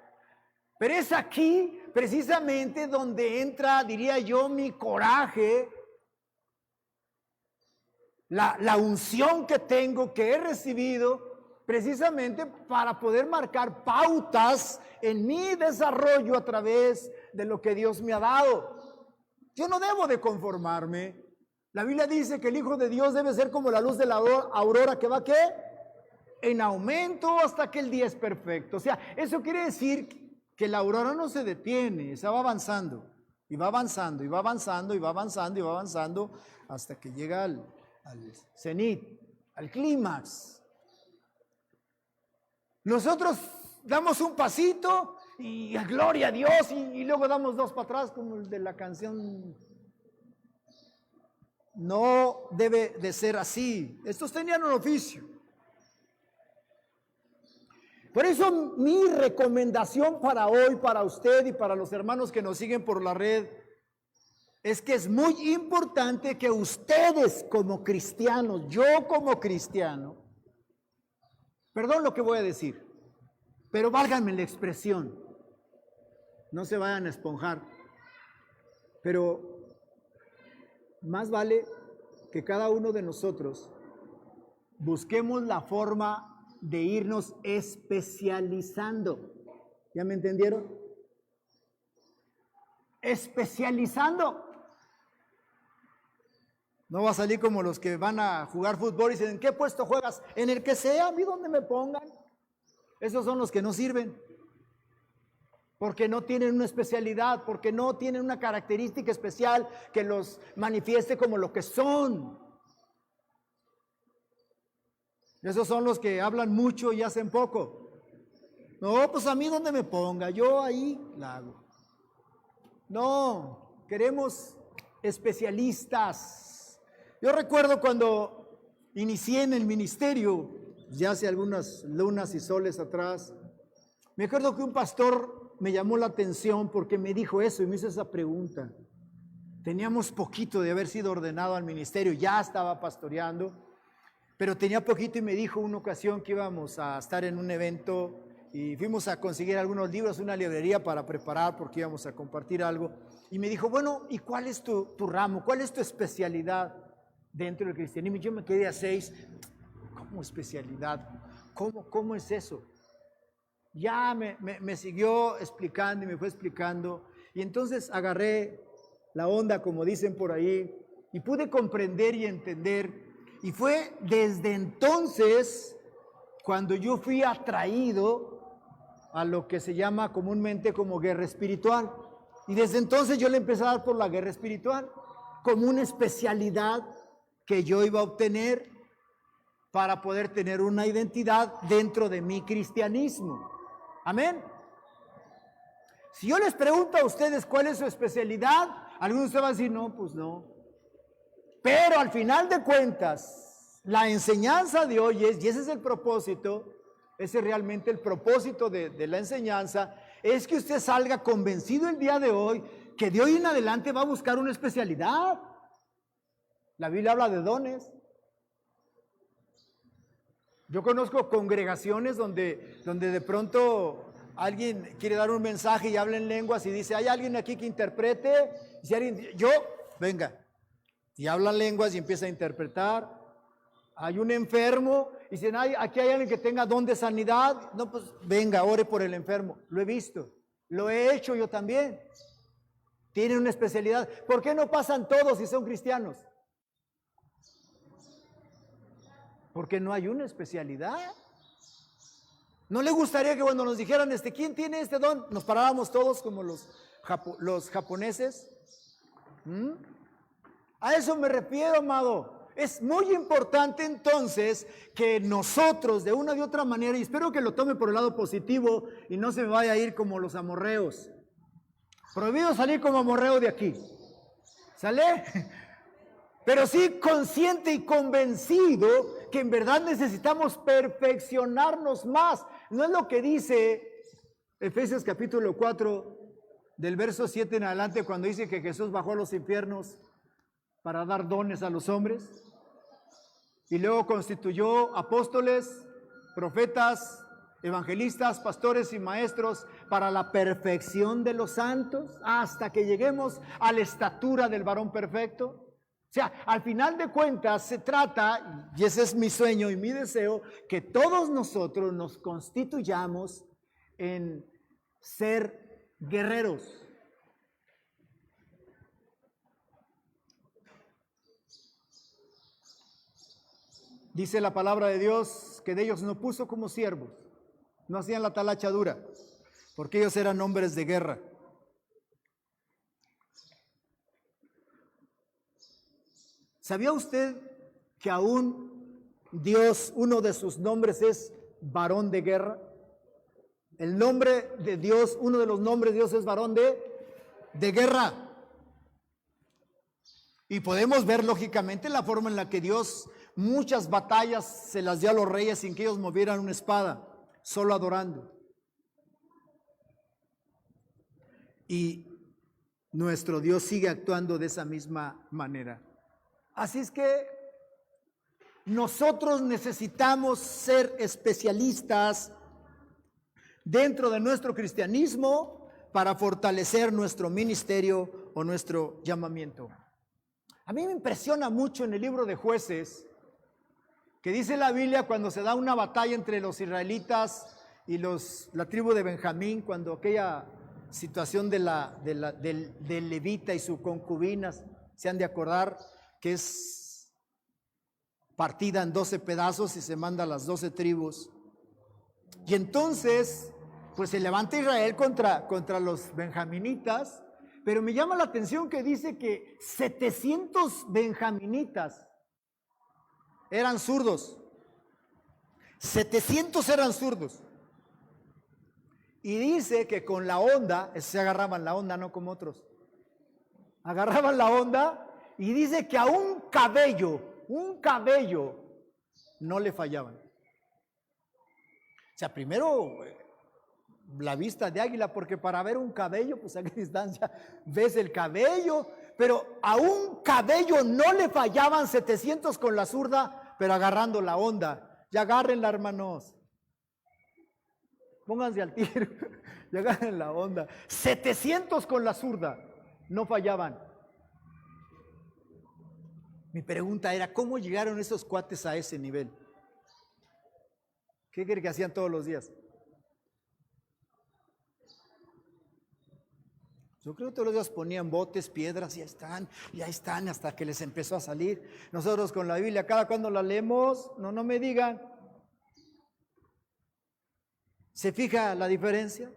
Pero es aquí precisamente donde entra, diría yo, mi coraje, la unción que tengo, que he recibido, precisamente para poder marcar pautas en mi desarrollo a través de lo que Dios me ha dado. Yo no debo de conformarme. La Biblia dice que el Hijo de Dios debe ser como la luz de la aurora que va, ¿qué? En aumento hasta que el día es perfecto. O sea, eso quiere decir que la aurora no se detiene, esa va avanzando, y va avanzando, y va avanzando, y va avanzando, y va avanzando, hasta que llega al cenit, al clímax. Nosotros damos un pasito, y gloria a Dios, y luego damos dos para atrás, como el de la canción. No debe de ser así. Estos tenían un oficio. Por eso mi recomendación para hoy, para usted y para los hermanos que nos siguen por la red, es que es muy importante que ustedes como cristianos, yo como cristiano, perdón lo que voy a decir, pero válganme la expresión, no se vayan a esponjar, pero más vale que cada uno de nosotros busquemos la forma de irnos especializando. ¿Ya me entendieron? Especializando. No va a salir como los que van a jugar fútbol y dicen, ¿en qué puesto juegas? En el que sea, a mí donde me pongan. Esos son los que no sirven. Porque no tienen una especialidad, porque no tienen una característica especial que los manifieste como lo que son. Esos son los que hablan mucho y hacen poco. No, pues a mí donde me ponga, yo ahí la hago. No, queremos especialistas. Yo recuerdo cuando inicié en el ministerio, ya hace algunas lunas y soles atrás, me acuerdo que un pastor me llamó la atención porque me dijo eso y me hizo esa pregunta. Teníamos poquito de haber sido ordenado al ministerio, ya estaba pastoreando, pero tenía poquito y me dijo una ocasión que íbamos a estar en un evento y fuimos a conseguir algunos libros, una librería para preparar porque íbamos a compartir algo. Y me dijo, bueno, ¿y cuál es tu ramo? ¿Cuál es tu especialidad dentro del cristianismo? Y yo me quedé a 6. ¿Cómo especialidad? ¿Cómo es eso? Ya me siguió explicando y me fue explicando. Y entonces agarré la onda, como dicen por ahí, y pude comprender y entender. Y fue desde entonces cuando yo fui atraído a lo que se llama comúnmente como guerra espiritual. Y desde entonces yo le empecé a dar por la guerra espiritual como una especialidad que yo iba a obtener para poder tener una identidad dentro de mi cristianismo. Amén. Si yo les pregunto a ustedes cuál es su especialidad, algunos de ustedes van a decir, no, pues no. Pero al final de cuentas, la enseñanza de hoy es, y ese es el propósito, ese es realmente el propósito de la enseñanza, es que usted salga convencido el día de hoy que de hoy en adelante va a buscar una especialidad. La Biblia habla de dones. Yo conozco congregaciones donde de pronto alguien quiere dar un mensaje y habla en lenguas y dice, ¿hay alguien aquí que interprete? Y si alguien, yo, venga. Y habla lenguas y empieza a interpretar. Hay un enfermo y dicen, aquí hay alguien que tenga don de sanidad. No, pues venga, ore por el enfermo. Lo he visto, lo he hecho yo también. Tienen una especialidad. ¿Por qué no pasan todos si son cristianos? Porque no hay una especialidad. ¿No le gustaría que cuando nos dijeran, ¿quién tiene este don? Nos paráramos todos como los japoneses. A eso me refiero, amado. Es muy importante entonces que nosotros de una u otra manera, y espero que lo tome por el lado positivo y no se me vaya a ir como los amorreos. Prohibido salir como amorreo de aquí. ¿Sale? Pero sí consciente y convencido que en verdad necesitamos perfeccionarnos más. No es lo que dice Efesios capítulo 4, del verso 7 en adelante, cuando dice que Jesús bajó a los infiernos para dar dones a los hombres. Y luego constituyó apóstoles, profetas, evangelistas, pastores y maestros para la perfección de los santos, hasta que lleguemos a la estatura del varón perfecto. O sea, al final de cuentas se trata, y ese es mi sueño y mi deseo, que todos nosotros nos constituyamos en ser guerreros. Dice la palabra de Dios que de ellos no puso como siervos, no hacían la talacha dura, porque ellos eran hombres de guerra. ¿Sabía usted que aún Dios, uno de sus nombres es varón de guerra? El nombre de Dios, uno de los nombres de Dios es varón de guerra. Y podemos ver lógicamente la forma en la que Dios muchas batallas se las dio a los reyes sin que ellos movieran una espada, solo adorando. Y nuestro Dios sigue actuando de esa misma manera. Así es que nosotros necesitamos ser especialistas dentro de nuestro cristianismo para fortalecer nuestro ministerio o nuestro llamamiento. A mí me impresiona mucho en el libro de Jueces que dice la Biblia cuando se da una batalla entre los israelitas y la tribu de Benjamín, cuando aquella situación del levita y su concubina, se han de acordar que es partida en 12 pedazos y se manda a las 12 tribus. Y entonces, pues se levanta Israel contra los benjaminitas, pero me llama la atención que dice que 700 benjaminitas eran zurdos. 700 eran zurdos. Y dice que con la onda, se agarraban la onda, no como otros. Agarraban la onda y dice que a un cabello no le fallaban. O sea, primero la vista de águila, porque para ver un cabello, pues a qué distancia ves el cabello, pero a un cabello no le fallaban 700 con la zurda, pero agarrando la onda. Ya agárrenla, hermanos. Pónganse al tiro y agarren la onda. 700 con la zurda, no fallaban. Mi pregunta era, ¿cómo llegaron esos cuates a ese nivel? ¿Qué creen que hacían todos los días? Yo creo que todos los días ponían botes, piedras, y ahí están, hasta que les empezó a salir. Nosotros con la Biblia, cada cuando la leemos, no me digan. ¿Se fija la diferencia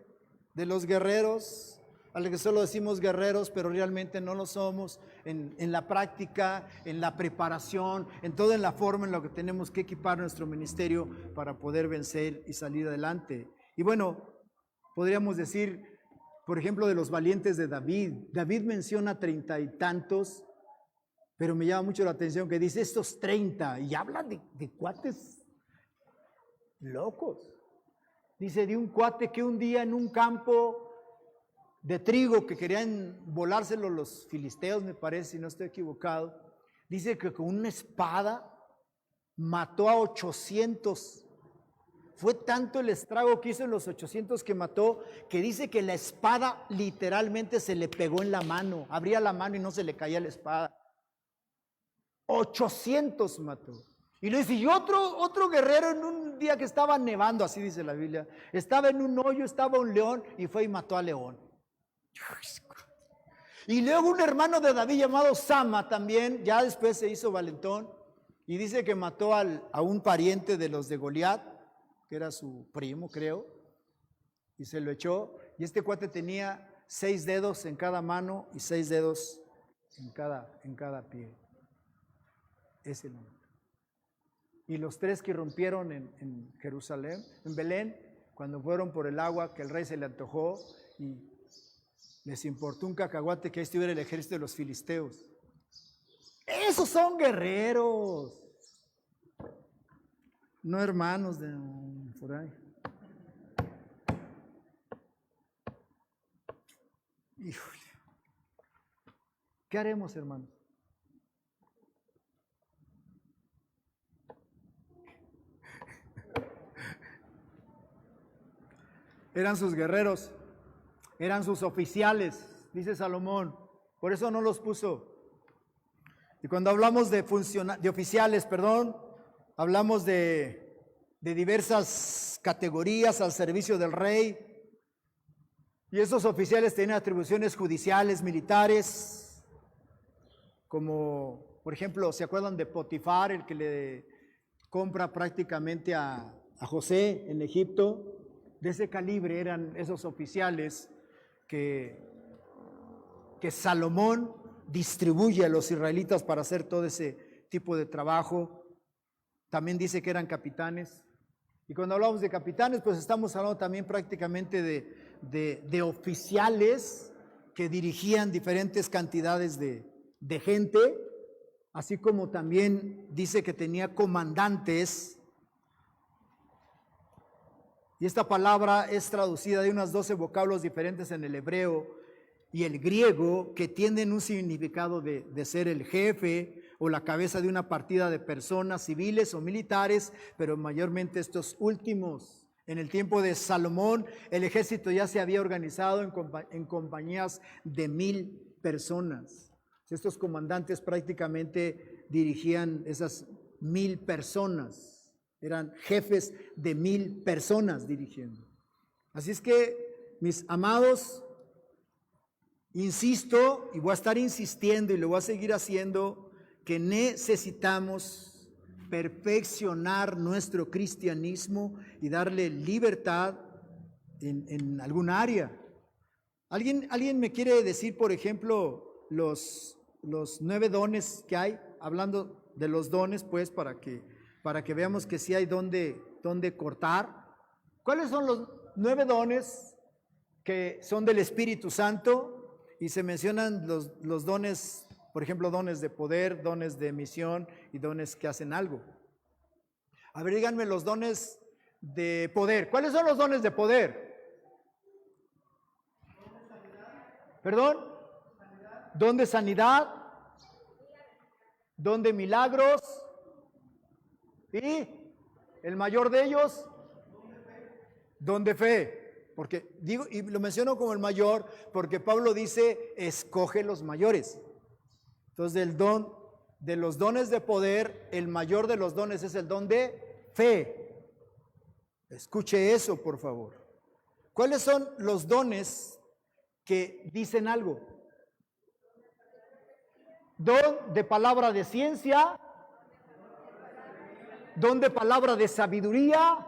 de los guerreros, a los que solo decimos guerreros, pero realmente no lo somos, en la práctica, en la preparación, en toda la forma en la que tenemos que equipar nuestro ministerio para poder vencer y salir adelante? Y bueno, podríamos decir, por ejemplo, de los valientes de David. David menciona 30 y tantos, pero me llama mucho la atención que dice estos 30, y habla de cuates locos. Dice de un cuate que un día en un campo de trigo que querían volárselo los filisteos, me parece, si no estoy equivocado, dice que con una espada mató a 800. Fue tanto el estrago que hizo en los 800 que mató, que dice que la espada literalmente se le pegó en la mano. Abría la mano y no se le caía la espada. 800 mató. Y lo dice, y otro guerrero en un día que estaba nevando, así dice la Biblia, estaba en un hoyo, estaba un león y fue y mató al león. Y luego un hermano de David llamado Sama también, ya después se hizo valentón, y dice que mató a un pariente de los de Goliat, que era su primo, creo, y se lo echó. Y este cuate tenía 6 dedos en cada mano y 6 dedos en cada pie. Es el número. Y los 3 que irrumpieron en Jerusalén, en Belén, cuando fueron por el agua que el rey se le antojó y les importó un cacahuate que ahí estuviera el ejército de los filisteos. Esos son guerreros, no hermanos de por ahí. Híjole. ¿Qué haremos, hermanos? Eran sus guerreros, eran sus oficiales, dice Salomón, por eso no los puso. Y cuando hablamos de oficiales, hablamos de diversas categorías al servicio del rey. Y esos oficiales tenían atribuciones judiciales, militares, como por ejemplo, ¿se acuerdan de Potifar, el que le compra prácticamente a José en Egipto? De ese calibre eran esos oficiales que Salomón distribuye a los israelitas para hacer todo ese tipo de trabajo. También dice que eran capitanes. Y cuando hablamos de capitanes, pues estamos hablando también prácticamente de oficiales que dirigían diferentes cantidades de gente, así como también dice que tenía comandantes. Y esta palabra es traducida de unos 12 vocablos diferentes en el hebreo y el griego, que tienen un significado de ser el jefe o la cabeza de una partida de personas civiles o militares, pero mayormente estos últimos. En el tiempo de Salomón, el ejército ya se había organizado en compañías de 1000 personas. Estos comandantes prácticamente dirigían esas 1000 personas. Eran jefes de 1000 personas dirigiendo. Así es que, mis amados, insisto y voy a estar insistiendo y lo voy a seguir haciendo, que necesitamos perfeccionar nuestro cristianismo y darle libertad en algún área. ¿Alguien me quiere decir, por ejemplo, los 9 dones que hay? Hablando de los dones, pues, para que veamos que sí hay dónde cortar. ¿Cuáles son los 9 dones que son del Espíritu Santo? Y se mencionan los dones, por ejemplo, dones de poder, dones de misión y dones que hacen algo. A ver, díganme los dones de poder. ¿Cuáles son los dones de poder? ¿Perdón? Don de sanidad, don de milagros. Y el mayor de ellos, don de fe. Porque digo, y lo menciono como el mayor, porque Pablo dice, escoge los mayores. Entonces, de los dones de poder, el mayor de los dones es el don de fe. Escuche eso, por favor. ¿Cuáles son los dones que dicen algo. Don de palabra de ciencia, don de palabra de sabiduría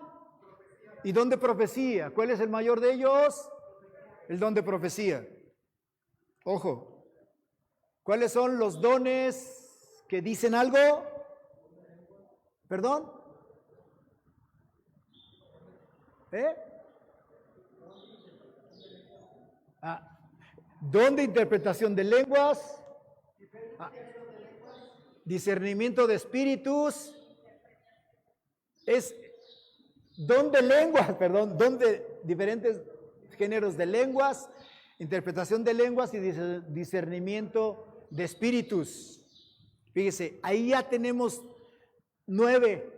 y don de profecía. ¿Cuál es el mayor de ellos? El don de profecía. Ojo, ¿cuáles son los dones que dicen algo? ¿Perdón? Don de interpretación de lenguas, discernimiento de espíritus, es don de lenguas, perdón, don de diferentes géneros de lenguas, interpretación de lenguas y discernimiento de espíritus. Fíjese, ahí ya tenemos 9.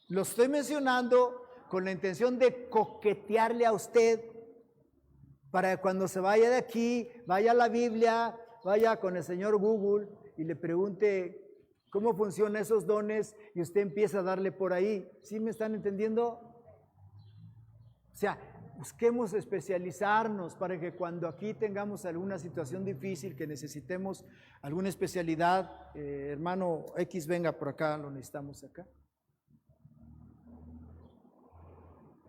Lo estoy mencionando con la intención de coquetearle a usted para que cuando se vaya de aquí, vaya a la Biblia, vaya con el señor Google y le pregunte cómo funcionan esos dones y usted empieza a darle por ahí. ¿Sí me están entendiendo? O sea, busquemos especializarnos para que cuando aquí tengamos alguna situación difícil, que necesitemos alguna especialidad, hermano X, venga por acá, lo necesitamos acá.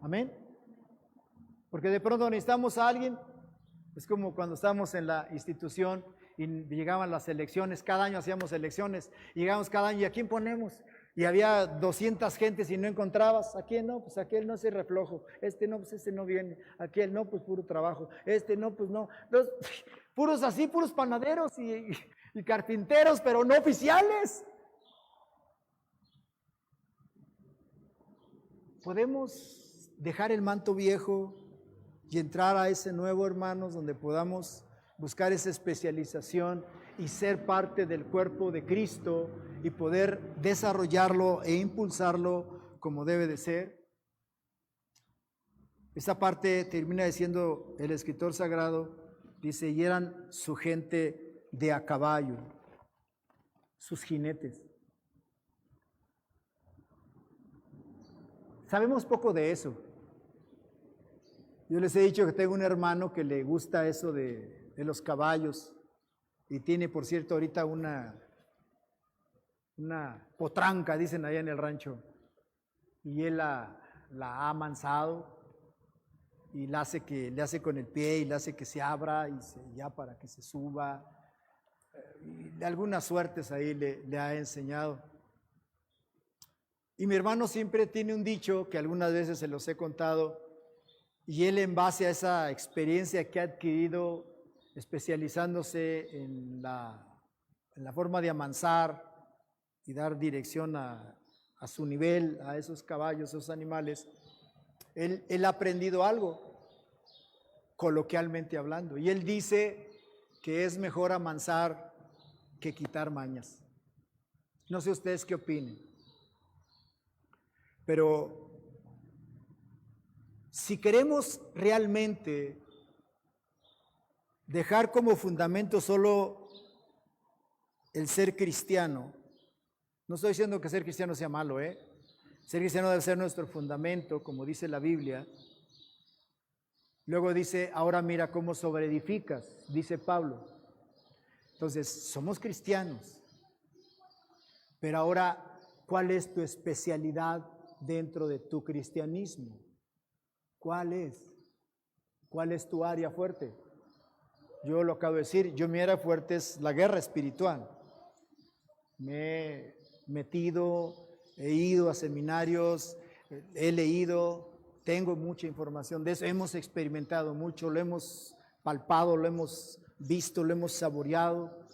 Amén. Porque de pronto necesitamos a alguien, es como cuando estábamos en la institución y llegaban las elecciones, cada año hacíamos elecciones, y llegamos cada año, ¿y a quién ponemos? Y había 200 gentes y no encontrabas, ¿a quién? No, pues aquel no se reflojo, este no, pues este no viene, aquel no, pues puro trabajo, este no, pues no, puros así, puros panaderos y carpinteros, pero no oficiales. Podemos dejar el manto viejo y entrar a ese nuevo, hermanos, donde podamos buscar esa especialización y ser parte del cuerpo de Cristo y poder desarrollarlo e impulsarlo como debe de ser. Esa parte termina diciendo el escritor sagrado, dice, y eran su gente de a caballo, sus jinetes. Sabemos poco de eso. Yo les he dicho que tengo un hermano que le gusta eso de los caballos y tiene, por cierto, ahorita una potranca, dicen allá en el rancho, y él la ha amansado y le hace con el pie y le hace que se abra y ya para que se suba. Y algunas suertes ahí le ha enseñado. Y mi hermano siempre tiene un dicho que algunas veces se los he contado, y él, en base a esa experiencia que ha adquirido especializándose en la forma de amansar y dar dirección a su nivel, a esos caballos, a esos animales, él ha aprendido algo, coloquialmente hablando. Y él dice que es mejor amansar que quitar mañas. No sé ustedes qué opinen. Pero si queremos realmente dejar como fundamento solo el ser cristiano, no estoy diciendo que ser cristiano sea malo, ser cristiano debe ser nuestro fundamento, como dice la Biblia. Luego dice, ahora mira cómo sobreedificas, dice Pablo. Entonces, somos cristianos, pero ahora, ¿cuál es tu especialidad dentro de tu cristianismo? ¿Cuál es? ¿Cuál es tu área fuerte? Yo lo acabo de decir, mi área fuerte es la guerra espiritual. Me he metido, he ido a seminarios, he leído, tengo mucha información de eso, hemos experimentado mucho, lo hemos palpado, lo hemos visto, lo hemos saboreado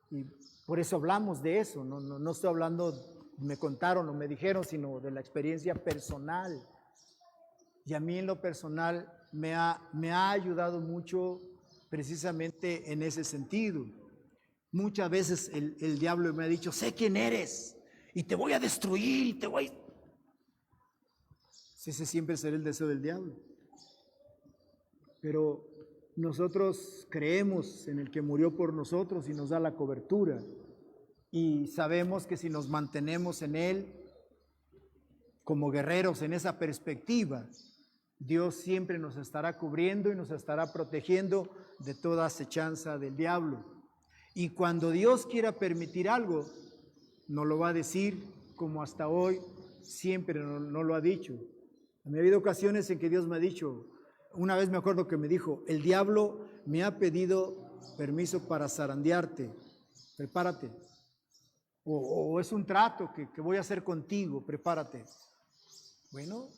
y por eso hablamos de eso. No estoy hablando, me contaron o me dijeron, sino de la experiencia personal. Y a mí en lo personal me ha ayudado mucho precisamente en ese sentido. Muchas veces el diablo me ha dicho, sé quién eres y te voy a destruir y te voy. Ese siempre será el deseo del diablo. Pero nosotros creemos en el que murió por nosotros y nos da la cobertura. Y sabemos que si nos mantenemos en él como guerreros en esa perspectiva, Dios siempre nos estará cubriendo y nos estará protegiendo de toda acechanza del diablo. Y cuando Dios quiera permitir algo, no lo va a decir como hasta hoy, siempre no lo ha dicho. A mí ha habido ocasiones en que Dios me ha dicho, una vez me acuerdo que me dijo, el diablo me ha pedido permiso para zarandearte, prepárate. O es un trato que voy a hacer contigo, prepárate. Bueno,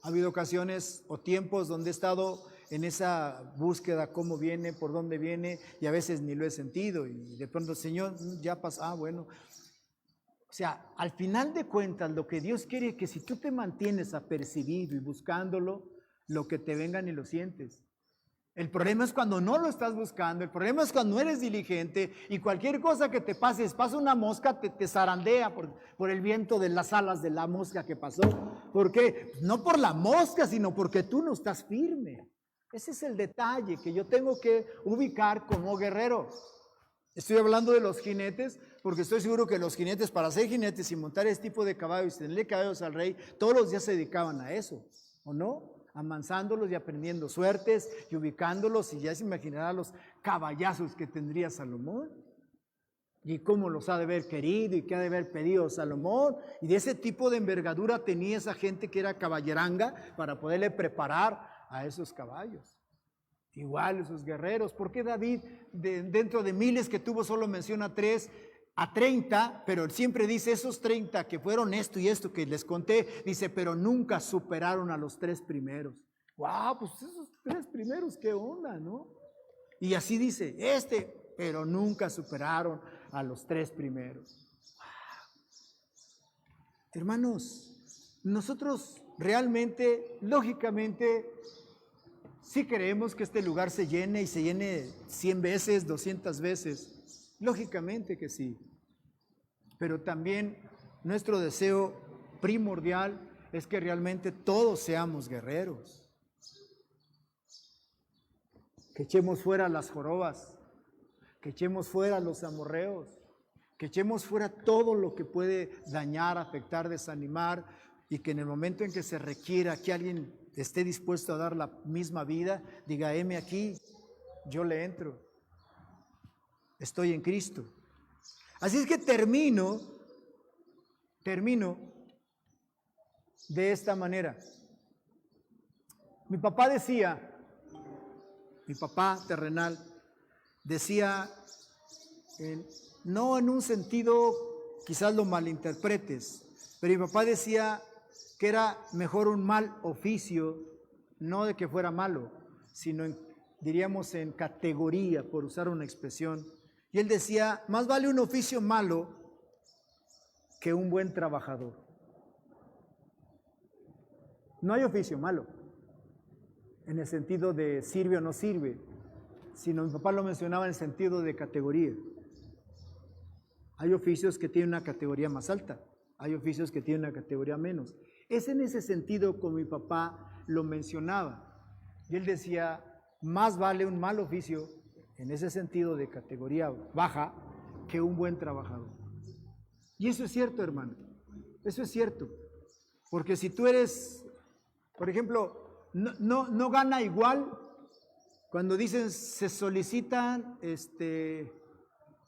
ha habido ocasiones o tiempos donde he estado en esa búsqueda, cómo viene, por dónde viene, y a veces ni lo he sentido, y de pronto, Señor, ya pasa, bueno. O sea, al final de cuentas, lo que Dios quiere es que si tú te mantienes apercibido y buscándolo, lo que te venga ni lo sientes. El problema es cuando no lo estás buscando, el problema es cuando no eres diligente y cualquier cosa que te pase, pasa una mosca, te zarandea por el viento de las alas de la mosca que pasó. ¿Por qué? No por la mosca, sino porque tú no estás firme. Ese es el detalle que yo tengo que ubicar como guerrero. Estoy hablando de los jinetes, porque estoy seguro que los jinetes, para ser jinetes y montar este tipo de caballos y tenerle caballos al rey, todos los días se dedicaban a eso, ¿o no? Amansándolos y aprendiendo suertes y ubicándolos, y ya se imaginará los caballazos que tendría Salomón y cómo los ha de haber querido y qué ha de haber pedido Salomón, y de ese tipo de envergadura tenía esa gente que era caballeranga para poderle preparar a esos caballos. Igual esos guerreros. ¿Por qué David dentro de miles que tuvo solo menciona 3 a 30, pero siempre dice esos 30 que fueron esto y esto que les conté, dice, pero nunca superaron a los 3 primeros? ¡Wow! Pues esos 3 primeros, ¿qué onda, no? Y así dice, pero nunca superaron a los 3 primeros. ¡Wow! Hermanos, nosotros realmente, lógicamente, sí creemos que este lugar se llene y se llene 100 veces, 200 veces. Lógicamente que sí, pero también nuestro deseo primordial es que realmente todos seamos guerreros, que echemos fuera las jorobas, que echemos fuera los amorreos, que echemos fuera todo lo que puede dañar, afectar, desanimar, y que en el momento en que se requiera que alguien esté dispuesto a dar la misma vida, diga, heme aquí, yo le entro. Estoy en Cristo. Así es que termino de esta manera. Mi papá terrenal, decía, no en un sentido, quizás lo malinterpretes, pero mi papá decía que era mejor un mal oficio, no de que fuera malo, sino diríamos en categoría, por usar una expresión. Y él decía, más vale un oficio malo que un buen trabajador. No hay oficio malo, en el sentido de sirve o no sirve, sino mi papá lo mencionaba en el sentido de categoría. Hay oficios que tienen una categoría más alta, hay oficios que tienen una categoría menos. Es en ese sentido como mi papá lo mencionaba. Y él decía, más vale un mal oficio, en ese sentido de categoría baja, que un buen trabajador. Y eso es cierto, hermano, eso es cierto, porque si tú eres, por ejemplo, no gana igual cuando dicen se solicitan, de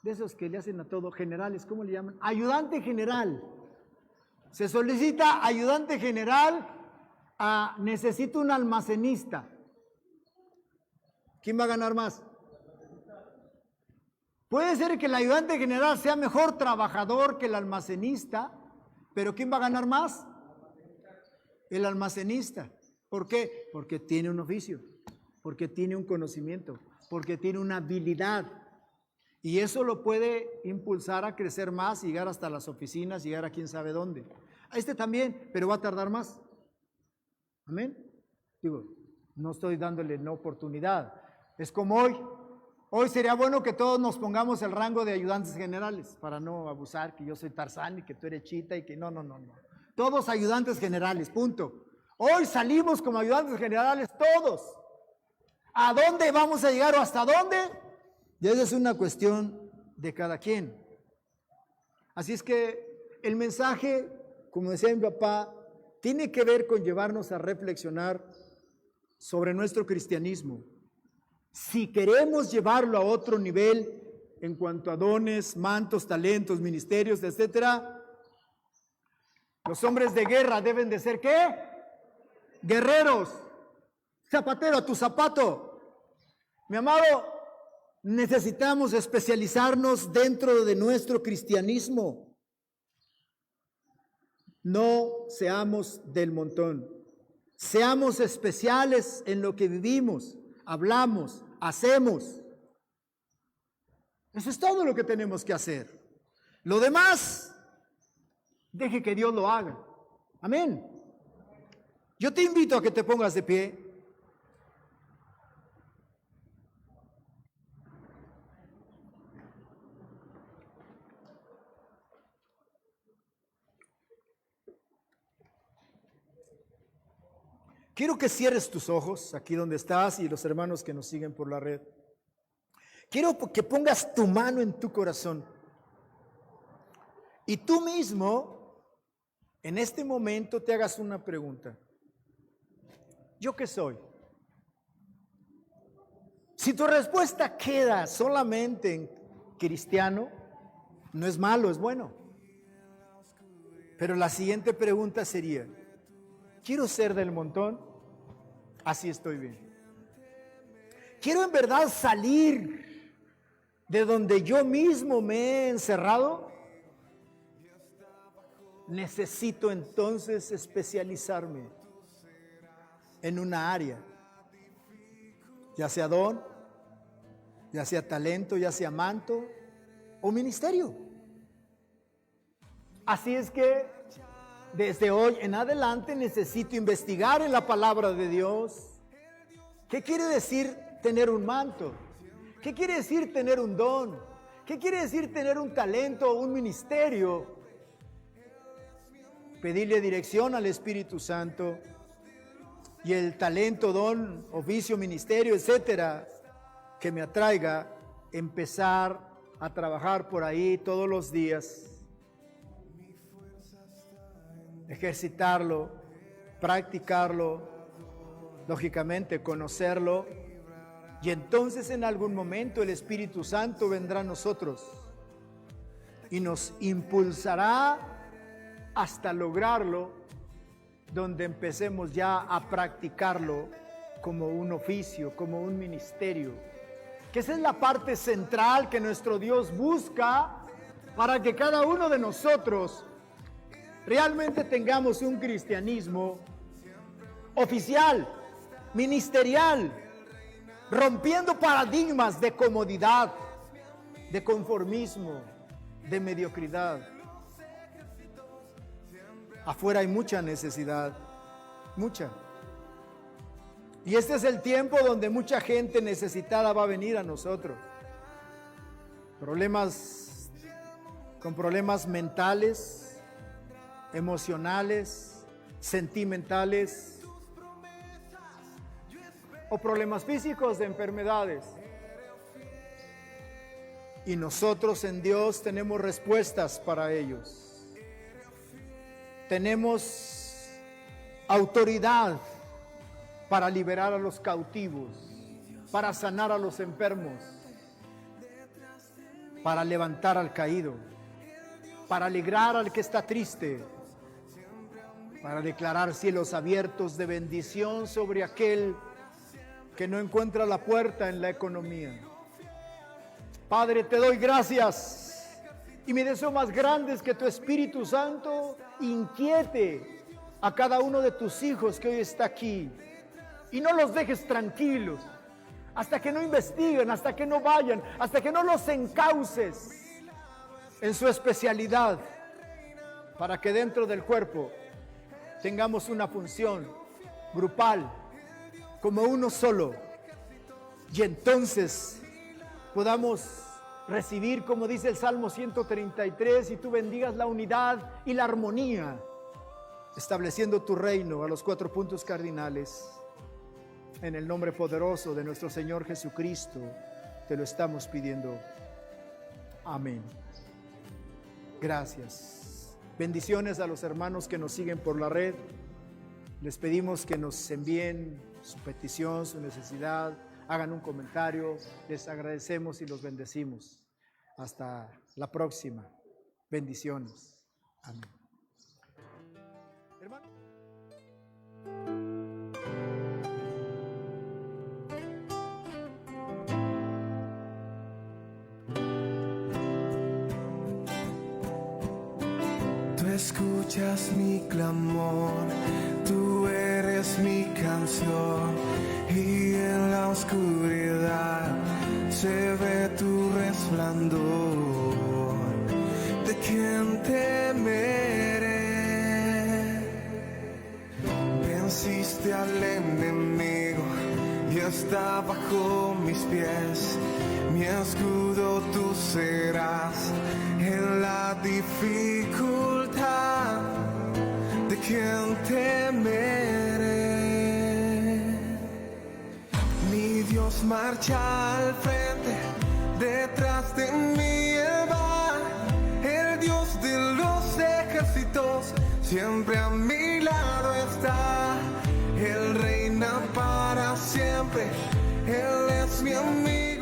esos que le hacen a todo, generales, ¿cómo le llaman? Ayudante general. Se solicita ayudante general a necesito un almacenista. ¿Quién va a ganar más? Puede ser que el ayudante general sea mejor trabajador que el almacenista, pero ¿quién va a ganar más? El almacenista. ¿Por qué? Porque tiene un oficio, porque tiene un conocimiento, porque tiene una habilidad. Y eso lo puede impulsar a crecer más, llegar hasta las oficinas, llegar a quién sabe dónde. A este también, pero va a tardar más. Amén. Digo, no estoy dándole una oportunidad. Es como hoy. Hoy sería bueno que todos nos pongamos el rango de ayudantes generales, para no abusar que yo soy Tarzán y que tú eres Chita y que no. Todos ayudantes generales, punto. Hoy salimos como ayudantes generales todos. ¿A dónde vamos a llegar o hasta dónde? Y esa es una cuestión de cada quien. Así es que el mensaje, como decía mi papá, tiene que ver con llevarnos a reflexionar sobre nuestro cristianismo. Si queremos llevarlo a otro nivel en cuanto a dones, mantos, talentos, ministerios, etcétera, los hombres de guerra deben de ser ¿qué? Guerreros. Zapatero a tu zapato. Mi amado, necesitamos especializarnos dentro de nuestro cristianismo. No seamos del montón. Seamos especiales en lo que vivimos, hablamos, hacemos. Eso es todo lo que tenemos que hacer. Lo demás, deje que Dios lo haga. Amén. Yo te invito a que te pongas de pie. Quiero que cierres tus ojos aquí donde estás y los hermanos que nos siguen por la red. Quiero que pongas tu mano en tu corazón y tú mismo en este momento te hagas una pregunta. ¿Yo qué soy? Si tu respuesta queda solamente en cristiano, no es malo, es bueno. Pero la siguiente pregunta sería, ¿quiero ser del montón? Así estoy bien. ¿Quiero en verdad salir de donde yo mismo me he encerrado? Necesito entonces especializarme en una área, ya sea don, ya sea talento, ya sea manto o ministerio. Así es que desde hoy en adelante necesito investigar en la palabra de Dios. ¿Qué quiere decir tener un manto? ¿Qué quiere decir tener un don? ¿Qué quiere decir tener un talento o un ministerio? Pedirle dirección al Espíritu Santo y el talento, don, oficio, ministerio, etcétera, que me atraiga, empezar a trabajar por ahí todos los días. Ejercitarlo, practicarlo, lógicamente conocerlo, y entonces en algún momento el Espíritu Santo vendrá a nosotros y nos impulsará hasta lograrlo, donde empecemos ya a practicarlo como un oficio, como un ministerio, que esa es la parte central que nuestro Dios busca para que cada uno de nosotros realmente tengamos un cristianismo oficial, ministerial, rompiendo paradigmas de comodidad, de conformismo, de mediocridad. Afuera hay mucha necesidad, mucha. Y este es el tiempo donde mucha gente necesitada va a venir a nosotros. Con problemas mentales, emocionales, sentimentales o problemas físicos de enfermedades. Y nosotros en Dios tenemos respuestas para ellos. Tenemos autoridad para liberar a los cautivos, para sanar a los enfermos, para levantar al caído, para alegrar al que está triste, para declarar cielos abiertos de bendición sobre aquel que no encuentra la puerta en la economía. Padre, te doy gracias. Y mi deseo más grande es que tu Espíritu Santo inquiete a cada uno de tus hijos que hoy está aquí. Y no los dejes tranquilos hasta que no investiguen, hasta que no vayan, hasta que no los encauces en su especialidad, para que dentro del cuerpo tengamos una función grupal, como uno solo. Y entonces podamos recibir, como dice el Salmo 133, y tú bendigas la unidad y la armonía, estableciendo tu reino a los 4 puntos cardinales. En el nombre poderoso de nuestro Señor Jesucristo, te lo estamos pidiendo. Amén. Gracias. Bendiciones a los hermanos que nos siguen por la red. Les pedimos que nos envíen su petición, su necesidad, hagan un comentario. Les agradecemos y los bendecimos. Hasta la próxima. Bendiciones. Amén. Hermano. Tú escuchas mi clamor, tú eres mi canción, y en la oscuridad se ve tu resplandor. ¿De quién temeré? Venciste al enemigo y está bajo mis pies. Mi escudo tú serás en la dificultad. ¿De quién temeré? Mi Dios marcha al frente, detrás de mí Él va. El Dios de los ejércitos siempre a mi lado está. Él reina para siempre, Él es mi amigo.